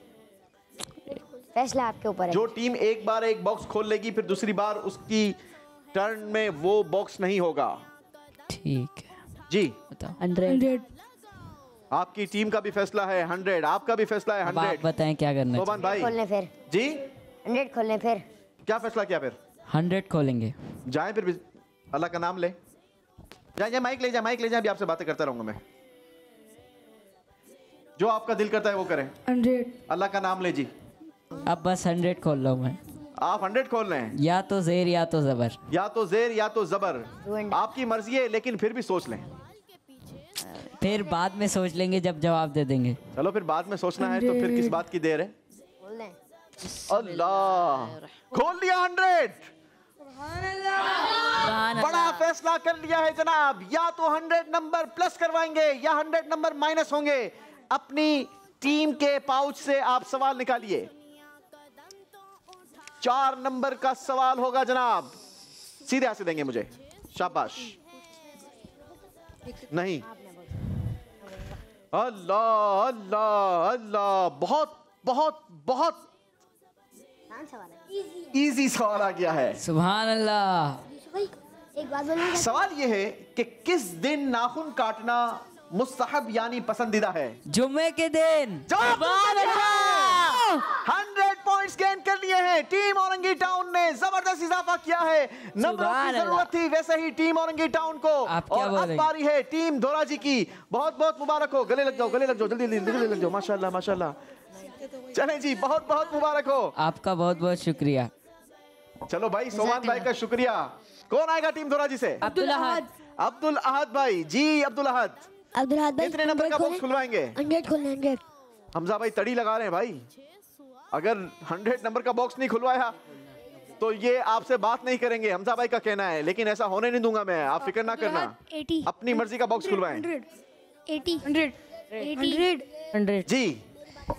फैसला आपके ऊपर है। जो टीम एक बार एक बॉक्स खोल लेगी फिर दूसरी बार उसकी टर्न में वो बॉक्स नहीं होगा। ठीक है जी बताओ। 100। आपकी टीम का भी फैसला है 100, आपका भी फैसला है अब आप 100। बताएं क्या करना है। सोबान भाई खोल लें फिर, जी 100 खोल लें फिर। क्या फैसला किया फिर? 100 खोलेंगे। जाएं फिर भी, अल्लाह का नाम ले। जाए माइक ले जाए, माइक ले जाए, अभी आपसे बातें करता रहूंगा मैं। जो आपका दिल करता है वो करें। 100। अल्लाह का नाम ले जी। अब बस 100 खोल रहा हूँ मैं, आप 100 खोल रहे हैं, या तो जेर या तो जबर। या तो जेर या तो जबर, आपकी मर्जी है, लेकिन फिर भी सोच लें। फिर बाद में सोच लेंगे जब जवाब दे देंगे। चलो फिर बाद में सोचना है तो फिर किस बात की देर है? खोल लें। अल्लाह खोल लिया 100। बड़ा फैसला कर लिया है जनाब। या तो 100 नंबर प्लस करवाएंगे या 100 नंबर माइनस होंगे। अपनी टीम के पाउच से आप सवाल निकालिए। 4 नंबर का सवाल होगा जनाब, सीधे हाथ से देंगे मुझे, शाबाश। नहीं, अल्लाह अल्लाह अल्लाह, बहुत बहुत बहुत इजी सवाल आ गया है। सुभान अल्लाह। एक बात बोलूं, सवाल यह है कि किस दिन नाखून काटना मुस्तहब यानी पसंदीदा है? जुम्मे के दिन। 100 पॉइंट्स गेन कर लिए हैं। टीम औरंगी टाउन ने जबरदस्त इजाफा किया है। नंबरों की जरूरत थी, वैसे ही टीम औरंगी टाउन को। और अब बारी है टीम धोराजी की। बहुत बहुत मुबारक हो। गले लग जाओ, गले लग जाओ, जल्दी जल्दी गले लग जाओ। माशाल्लाह माशाल्लाह। चलें जी, बहुत बहुत मुबारक हो। आपका बहुत बहुत शुक्रिया। चलो भाई, सोमान भाई का शुक्रिया। कौन आएगा टीम धोराजी से? अब्दुल अहद। अब्दुल अहद भाई। जी अब्दुल अहद, अब्दुल अहद भाई कितने नंबर का बॉक्स खुलवाएंगे? 100 खोल लें। 100। हमजा भाई तड़ी लगा रहे हैं भाई। अगर 100 नंबर का बॉक्स नहीं खुलवाया तो ये आपसे बात नहीं करेंगे, हमजा भाई का कहना है। लेकिन ऐसा होने नहीं दूंगा मैं, आप फिक्र ना करना। 80। अपनी मर्जी का बॉक्स खुलवाएं। 80। 100। 100। 100। जी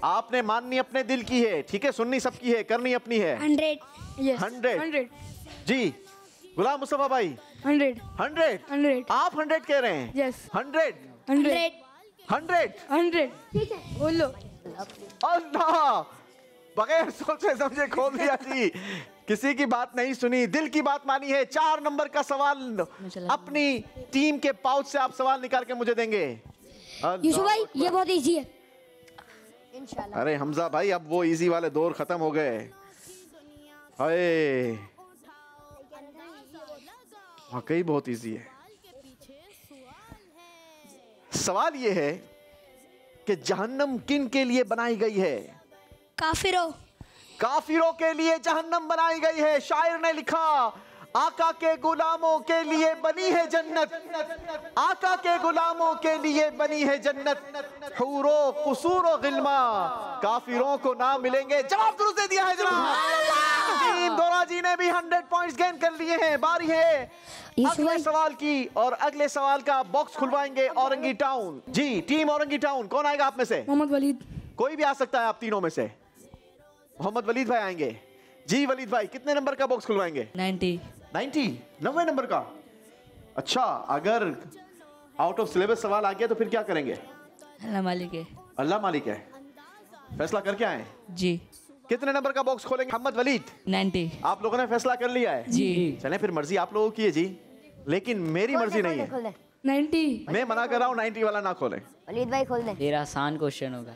आपने माननी अपने दिल की है, ठीक है, सुननी सबकी है, करनी अपनी है। 100। यस। 100। जी गुलाम मुस्तफा भाई 100। 100। 100। आप 100 कह रहे हैं? यस। 100। 100। 100। 100। बोलो। अल्लाह, बगैर सोचे समझे खोल दिया जी। किसी की बात नहीं सुनी, दिल की बात मानी है। 4 नंबर का सवाल अपनी टीम के पाउच से आप सवाल निकाल के मुझे देंगे। यूसुफ भाई ये बहुत इजी है इंशाल्लाह। अरे हमजा भाई, अब वो इजी वाले दौर खत्म हो गए। हाय, वाकई बहुत इजी है। सवाल ये है कि जहन्नम किन के लिए बनाई गई है? काफिरों। काफिरों के लिए जहन्नम बनाई गई है। शायर ने लिखा, आका के गुलामों के लिए बनी है जन्नत, आका के गुलामों के लिए बनी है जन्नत, हूरो कुसूरो गिल्मा काफिरों को ना मिलेंगे। जवाब दुरुस्त दे दिया है जनाब। टीम धोराजी ने भी 100 पॉइंट्स गेन कर लिए हैं। बारी है अगले सवाल की, और अगले सवाल का बॉक्स खुलवाएंगे औरंगी टाउन। जी टीम औरंगी टाउन, कौन आएगा आप में से? मोहम्मद वलीद। कोई भी आ सकता है आप तीनों में से। मोहम्मद वलीद भाई आएंगे। जी वलीद भाई, कितने नंबर का बॉक्स खुलवाएंगे? 90। 90 नंबर का। अच्छा, अगर आउट ऑफ सिलेबस सवाल आ गया तो फिर क्या करेंगे? अल्लाह मालिक है। अल्लाह मालिक है। फैसला करके आए जी। कितने नंबर का बॉक्स खोलेंगे? मोहम्मद वलीद 90। आप लोगों ने फैसला कर लिया है? जी। चलें फिर, मर्जी आप लोगों की है जी, लेकिन मेरी मर्जी नहीं है। 90। मैं मना कर रहा हूँ 90 वाला ना खोलें। वलीद भाई खोल दें। तेरा आसान क्वेश्चन होगा।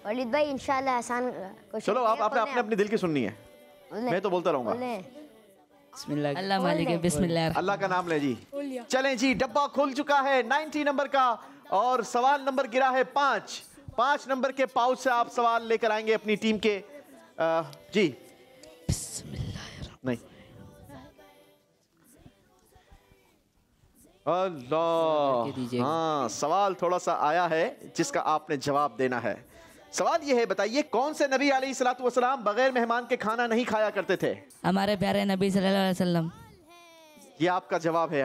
वलीद भाई इंशाल्लाह आसान क्वेश्चन। चलो आप आपने अपने अपने दिल की सुननी है, मैं तो बोलता रहूंगा। बिस्मिल्लाह। अल्लाह मालिक है, बिस्मिल्लाह। अल्लाह का नाम ले जी। चलें जी, डब्बा खुल चुका है 90 नंबर का और सवाल नंबर गिरा है 5। 5 नंबर के पाउच से आप सवाल लेकर आएंगे अपनी टीम के। जी नहीं, अल्लाह, हाँ सवाल थोड़ा सा आया है जिसका आपने जवाब देना है। सवाल ये है, बताइए कौन से नबी अलैहिस्सलातु वस्सलाम बगैर मेहमान के खाना नहीं खाया करते थे? हमारे प्यारे नबी सल्लल्लाहु अलैहि वसल्लम। ये आपका जवाब है।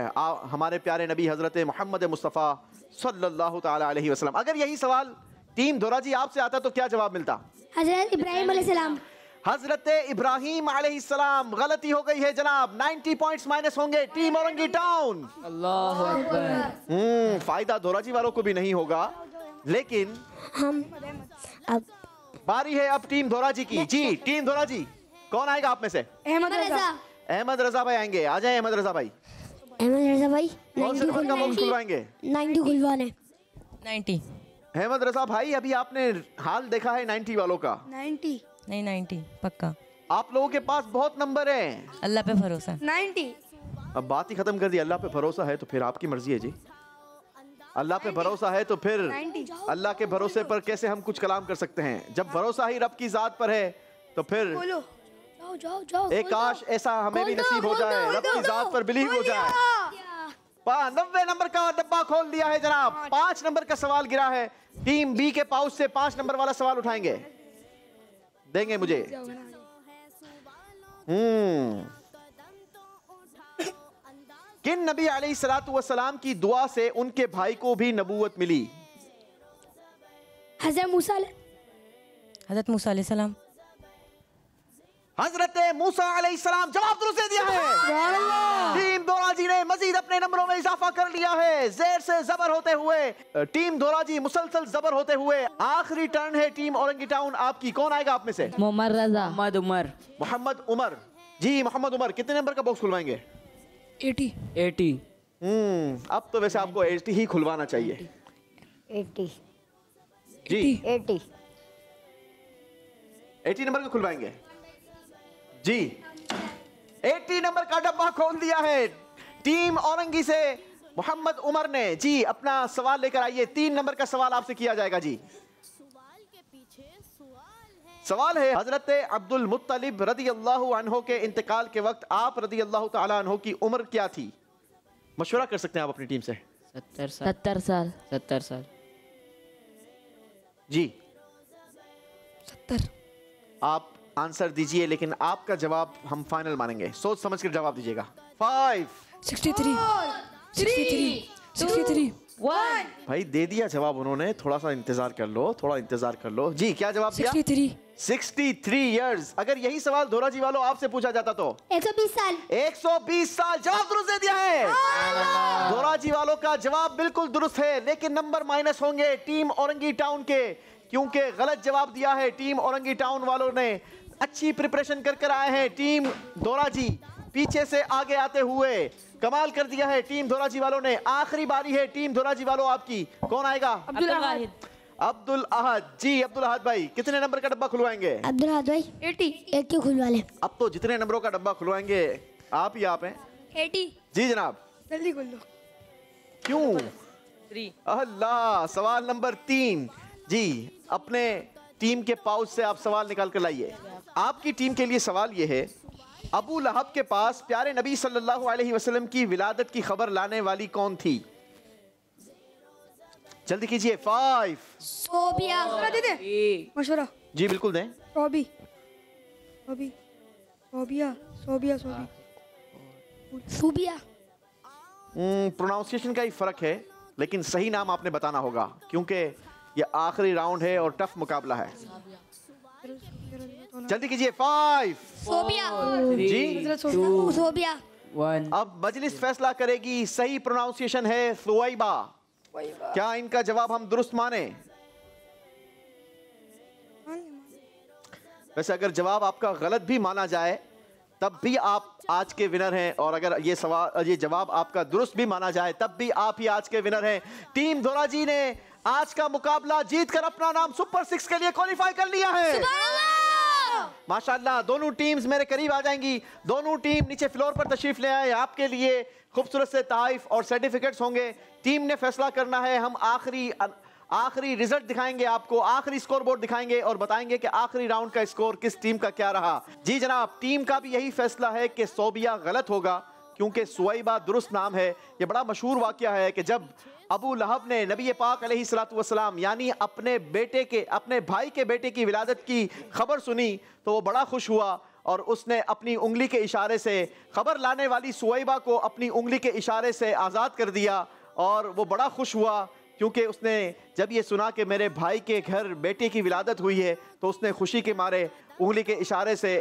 हमारे प्यारे नबी हजरत मोहम्मद मुस्तफ़ा सल्लल्लाहु ताला अलैहि वसल्लम। अगर यही सवाल टीम दोराजी आपसे आता तो क्या जवाब मिलता? हजरत इब्राहिम अलैहिस्सलाम। हजरत इब्राहिम अलैहिस्सलाम। गलती हो गई है जनाब, 90 पॉइंट्स माइनस होंगे टीम औरंगी टाउन। अल्लाह अकबर। फायदा दोराजी वालों को भी नहीं होगा, लेकिन हम अब बारी है अब टीम दोराजी की। जी टीम दोराजी, कौन आएगा आप में से? अहमद रजा। अहमद रजा भाई आएंगे। आ जाए अहमद रजा भाई। अहमद रजा भाई कौन से नंबर का बॉक्स खुलवाएंगे? 90 खुलवाने। 90 अहमद रजा भाई, अभी आपने हाल देखा है 90 वालों का? 90 नहीं 90 पक्का। आप लोगों के पास बहुत नंबर हैं। अल्लाह पे भरोसा। 90। अब बात ही खत्म कर दी। अल्लाह पे भरोसा है तो फिर आपकी मर्जी है जी। अल्लाह पे भरोसा है तो फिर अल्लाह के भरोसे पर कैसे हम कुछ कलाम कर सकते हैं? जब भरोसा ही रब की जात पर है तो फिर बोलो। जाओ जाओ जाओ। एक काश ऐसा हमें भी नसीब हो जाए, रब की जात पर बिलीव हो जाए। 90 नंबर का डब्बा खोल दिया है जनाब। 5 नंबर का सवाल गिरा है। टीम बी के पाउच से 5 नंबर वाला सवाल उठाएंगे, देंगे मुझे। किन नबी अलैहिस्सलातु वस्सलाम की दुआ से उनके भाई को भी नबूवत मिली? हजरत मूसा। हज़रत मूसा अलैहिस्सलाम। हजरत मूसा अलैहिस्सलाम। जवाब दुरुस्त दे दिया है। टीम दोराजी ने मजीद अपने नंबरों में इजाफा कर लिया है। जेर से जबर होते हुए टीम दोराजी मुसलसल जबर होते हुए। आखिरी टर्न है टीम औरंगी टाउन आपकी। कौन आएगा आप में से? मोहम्मद रजा। मोहम्मद उमर। मोहम्मद उमर। जी मोहम्मद उमर, कितने नंबर का बॉक्स खुलवाएंगे? 80। अब तो वैसे आपको 80 ही खुलवाना चाहिए। 80 जी 80 80 नंबर का खुलवाएंगे जी। 80 नंबर का डब्बा खोल दिया है टीम औरंगी से मोहम्मद उमर ने। जी अपना सवाल लेकर आइए। 3 नंबर का सवाल आपसे किया जाएगा जी। सवाल के पीछे सवाल है। सवाल है, हजरत अब्दुल मुत्तलिब रदी अल्लाह अन्हो के इंतकाल के वक्त आप रदी अल्लाह ताला अन्हो की उम्र क्या थी? मशवरा कर सकते हैं आप अपनी टीम से। 70 साल। 70 साल। 70 साल। जी 70। आप आंसर दीजिए, लेकिन आपका जवाब हम फाइनल मानेंगे। सोच समझ कर जवाब दीजिएगा। 5 63 63 63 भाई दे दिया जवाब उन्होंने। थोड़ा सा इंतजार कर लो, थोड़ा इंतजार कर लो। जी क्या जवाब दिया? 63 इयर्स। अगर यही सवाल दोराजी वालों आपसे पूछा जाता तो? 120 साल। 120 साल। जवाब दुरुस्त दे दिया है। दोराजी वालों का जवाब बिल्कुल दुरुस्त है, लेकिन नंबर माइनस होंगे टीम औरंगी टाउन के, क्योंकि गलत जवाब दिया है टीम औरंगी टाउन वालों ने। अच्छी प्रिपरेशन कर आए हैं टीम दोराजी, पीछे से आगे आते हुए कमाल कर दिया है टीम दोराजी वालों ने। आखिरी बारी है टीम दोराजी वालों आपकी। कौन आएगा? अब्दुल वाहिद। अब्दुल अहद। जी अब्दुल अहद भाई, कितने नंबर का डब्बा खुलवाएंगे? अब्दुल अहद भाई 80 खुलवा ले। अब तो जितने नंबरों का डब्बा खुलवाएंगे आप ही आप हैं। 80। जी जनाब। जल्दी खोल लो। क्यों? 3। अल्लाह। सवाल नंबर 3। जी अपने टीम के पाउच से आप सवाल निकाल कर लाइए। आपकी टीम के लिए सवाल यह है, अबू लहब के पास प्यारे नबी सल्लल्लाहु अलैहि वसल्लम की विलादत की खबर लाने वाली कौन थी? जल्दी कीजिए। 5। सोबिया। दे दे मशवरा। जी बिल्कुल दें। सोबी सोबी सोबिया सोबिया सोबी सूबिया। प्रोनाउंसिएशन का ही फर्क है, लेकिन सही नाम आपने बताना होगा, क्योंकि ये आखिरी राउंड है और टफ मुकाबला है। जल्दी कीजिए। 5। सोबिया। जी सोबिया। 1। अब मजलिस फैसला करेगी। सही प्रोनाउंसिएशन है सुवैबा। क्या इनका जवाब हम दुरुस्त माने? वैसे अगर जवाब आपका गलत भी माना जाए तब भी आप आज के विनर हैं, और अगर ये जवाब आपका दुरुस्त भी माना जाए तब भी आप ही आज के विनर हैं। टीम दोराजी ने आज का मुकाबला जीतकर अपना नाम सुपर 6 के लिए क्वालिफाई कर लिया है। माशाल्लाह दोनों टीम्स मेरे करीब आ जाएंगी। दोनों टीम नीचे फ्लोर पर तशरीफ ले आए। आपके लिए खूबसूरत से ताइफ और सर्टिफिकेट्स होंगे। टीम ने फैसला करना है। हम आखिरी रिजल्ट दिखाएंगे आपको, आखिरी स्कोर बोर्ड दिखाएंगे और बताएंगे कि आखिरी राउंड का स्कोर किस टीम का क्या रहा। जी जनाब, टीम का भी यही फैसला है कि सोबिया गलत होगा क्योंकि सुवैबा दुरुस्त नाम है। ये बड़ा मशहूर वाकया है कि जब अबू लहब ने नबी पाक अलैहिस्सलातु वस्सलाम यानी अपने भाई के बेटे की विलादत की खबर सुनी तो वो बड़ा खुश हुआ और उसने अपनी उंगली के इशारे से खबर लाने वाली सुवैबा को अपनी उंगली के इशारे से आज़ाद कर दिया। और वो बड़ा खुश हुआ क्योंकि उसने जब ये सुना कि मेरे भाई के घर बेटे की विलादत हुई है तो उसने खुशी के मारे उंगली के इशारे से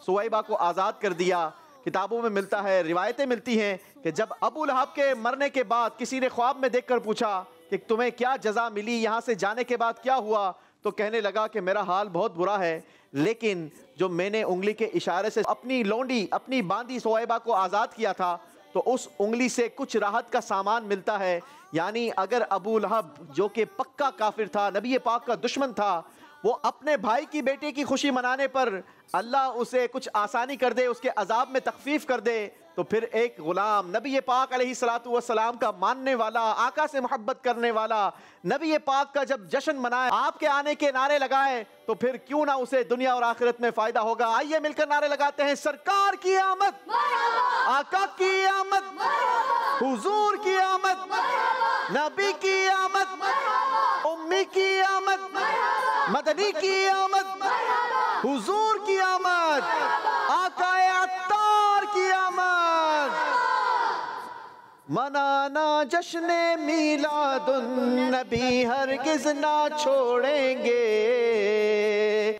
सुवैबा को आज़ाद कर दिया। किताबों में मिलता है, रिवायतें मिलती हैं कि जब अबू लहब के मरने के बाद किसी ने ख्वाब में देखकर पूछा कि तुम्हें क्या जज़ा मिली, यहाँ से जाने के बाद क्या हुआ, तो कहने लगा कि मेरा हाल बहुत बुरा है, लेकिन जो मैंने उंगली के इशारे से अपनी लौंडी अपनी बांदी सुवैबा को आज़ाद किया था तो उस उंगली से कुछ राहत का सामान मिलता है। यानी अगर अबू लहब जो कि पक्का काफिर था, नबी पाक का दुश्मन था, वो अपने भाई की बेटे की खुशी मनाने पर अल्लाह उसे कुछ आसानी कर दे, उसके अजाब में तखफीफ कर दे, तो फिर एक गुलाम नबी पाक अलैहिस्सलातु वस्सलाम का मानने वाला, आका से मोहब्बत करने वाला, नबी पाक का जब जश्न मनाए, आपके आने के नारे लगाए, तो फिर क्यों ना उसे दुनिया और आखिरत में फायदा होगा। आइए मिलकर नारे लगाते हैं, सरकार की आमद, आका की आमद, हुजूर की आमद, नबी की आमद, उम्मी की आमद, मदनी की आमद, हुजूर की आमद, आकाए अत्तार की आमद। मनाना जश्न मीलादुन नबी हरगिज़ ना छोड़ेंगे,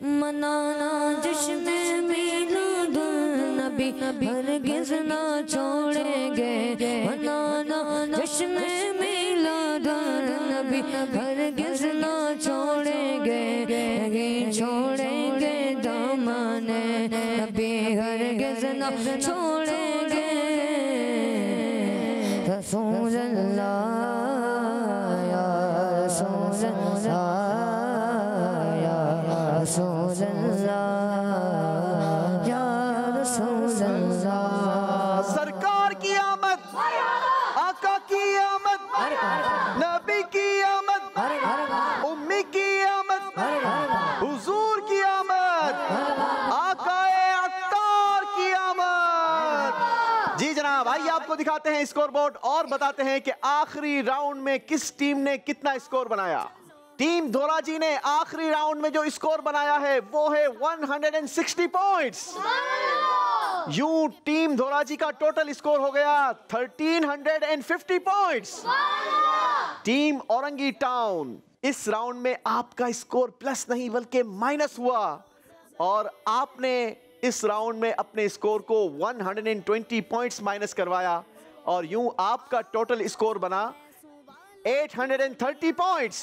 मनाना जश्न मीलादुन नबी हरगिज़ ना छोड़ेंगे, मनाना जश्न मीलादुन नबी हरगिज़ ना छोड़ेंगे, छोड़ेंगे दामने नबी हरगिज़ ना छोड़ेंगे। रसूल अल्लाह या रसूल अल्लाह या रसूल अल्लाह या रसूल अल्लाह। सरकार की आमद, आका की आमद, नबी की आमद, उम्मी की आमद, हुजूर की आमद, आकाए अत्तार की आमद। जी जनाब, आइए आपको दिखाते हैं स्कोर बोर्ड और बताते हैं कि आखिरी राउंड में किस टीम ने कितना स्कोर बनाया। टीम धोराजी ने आखिरी राउंड में जो स्कोर बनाया है वो है 160 पॉइंट्स। यूं टीम धोराजी का टोटल स्कोर हो गया 1350 पॉइंट्स। टीम औरंगी टाउन, इस राउंड में आपका स्कोर प्लस नहीं बल्कि माइनस हुआ और आपने इस राउंड में अपने स्कोर को 120 पॉइंट्स माइनस करवाया और यूं आपका टोटल स्कोर बना 830 पॉइंट्स।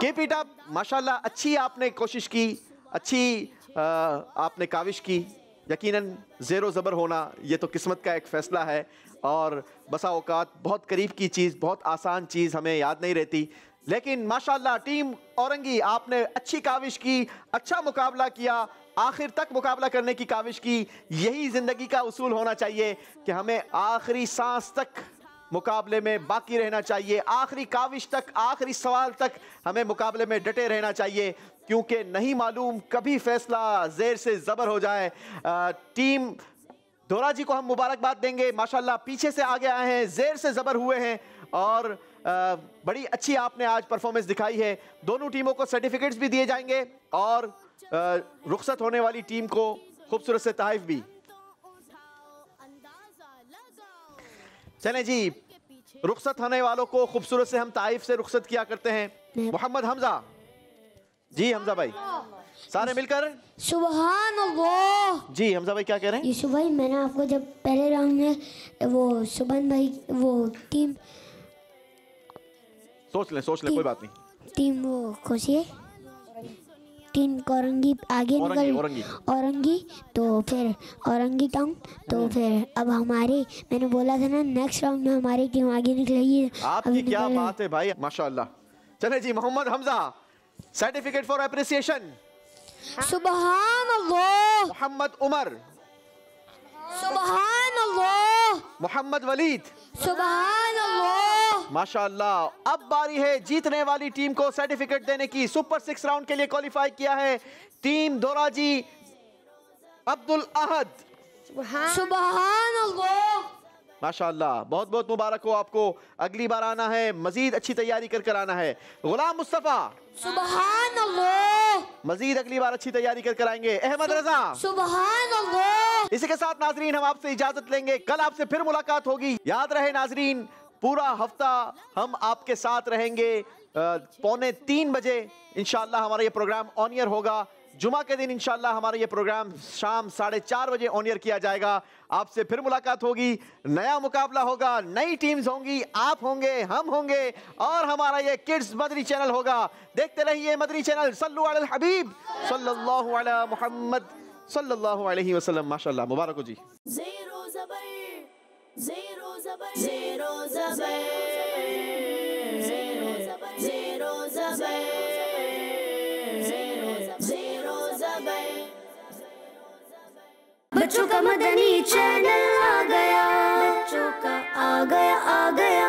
कीप इट अप, माशाल्लाह, अच्छी आपने कोशिश की, अच्छी आपने काविश की। यकीनन ज़ेरो ज़बर होना ये तो किस्मत का एक फ़ैसला है और बसा औकात बहुत करीब की चीज़, बहुत आसान चीज़ हमें याद नहीं रहती, लेकिन माशाल्लाह टीम औरंगी आपने अच्छी काविश की, अच्छा मुकाबला किया, आखिर तक मुकाबला करने की काविश की। यही ज़िंदगी का उसूल होना चाहिए कि हमें आखिरी सांस तक मुकाबले में बाकी रहना चाहिए, आखिरी काविश तक, आखिरी सवाल तक हमें मुकाबले में डटे रहना चाहिए, क्योंकि नहीं मालूम कभी फैसला ज़ेर से ज़बर हो जाए। टीम धोराजी को हम मुबारकबाद देंगे, माशाल्लाह पीछे से आगे आए हैं, ज़ेर से ज़बर हुए हैं और बड़ी अच्छी आपने आज परफॉर्मेंस दिखाई है। दोनों टीमों को सर्टिफिकेट्स भी दिए जाएंगे और रुखसत होने वाली टीम को खूबसूरत से तहफ़ भी। चलें जी, रुखसत होने वालों को खूबसूरत से हम ताइफ से रुखसत किया करते हैं। मोहम्मद हमजा जी, हमजा भाई सारे मिलकर सुबहान अल्लाह। जी हमजा भाई क्या कह रहे हैं? यूसुफ भाई, मैंने आपको जब पहले राउंड में वो सुबहान भाई वो टीम सोच लें कोई बात नहीं। टीम वो खोसिए टीम औरंगी आगे निकल औरंगी तो फिर औरंगी टाउन तो फिर अब हमारी, मैंने बोला था ना नेक्स्ट राउंड में हमारी टीम आगे निकलेगी। आपकी क्या बात है भाई, माशाल्लाह। चले जी Mohammad Hamza, certificate for appreciation. सुबहान अल्लाह। मोहम्मद उमर। सुबहान अल्लाह। मोहम्मद वलीद। सुबहान अल्लाह। माशाअल्लाह। अब बारी है जीतने वाली टीम को सर्टिफिकेट देने की। सुपर 6 राउंड के लिए क्वालिफाई किया है टीम दोराजी अब्दुल अहद। सुबहान अल्लाह। माशाअल्लाह, बहुत बहुत मुबारक हो आपको। अगली बार आना है, मजीद अच्छी तैयारी कर आना है। गुलाम मुस्तफा। सुबहान अल्लाह। मजीद अगली बार अच्छी तैयारी कर आएंगे। अहमद रजा। सुबहान अल्लाह। इसी के साथ नाजरीन हम आपसे इजाजत लेंगे, कल आपसे फिर मुलाकात होगी। याद रहे नाजरीन, पूरा हफ्ता हम आपके साथ रहेंगे 2:45 बजे इंशाअल्लाह हमारा ये प्रोग्राम ऑन ईयर होगा। जुमा के दिन इंशाअल्लाह हमारा ये प्रोग्राम शाम 4:30 बजे ऑन ईयर किया जाएगा। आपसे फिर मुलाकात होगी, नया मुकाबला होगा, नई टीम्स होंगी, आप होंगे, हम होंगे और हमारा ये किड्स मदनी चैनल होगा। देखते रहिए मदनी चैनल। सल्लु अलल हबीब सल्लल्लाहु अला मुहम्मद सल्लल्लाहु अलैहि वसल्लम। माशाअल्लाह, मुबारक हो जी। ज़ेरो ज़बर, ज़ेरो ज़बर, ज़ेरो ज़बर, ज़ेरो ज़बर, ज़ेरो ज़बर, ज़ेरो ज़बर। बच्चों का मदनी चैनल आ गया, बच्चों का आ गया, आ गया।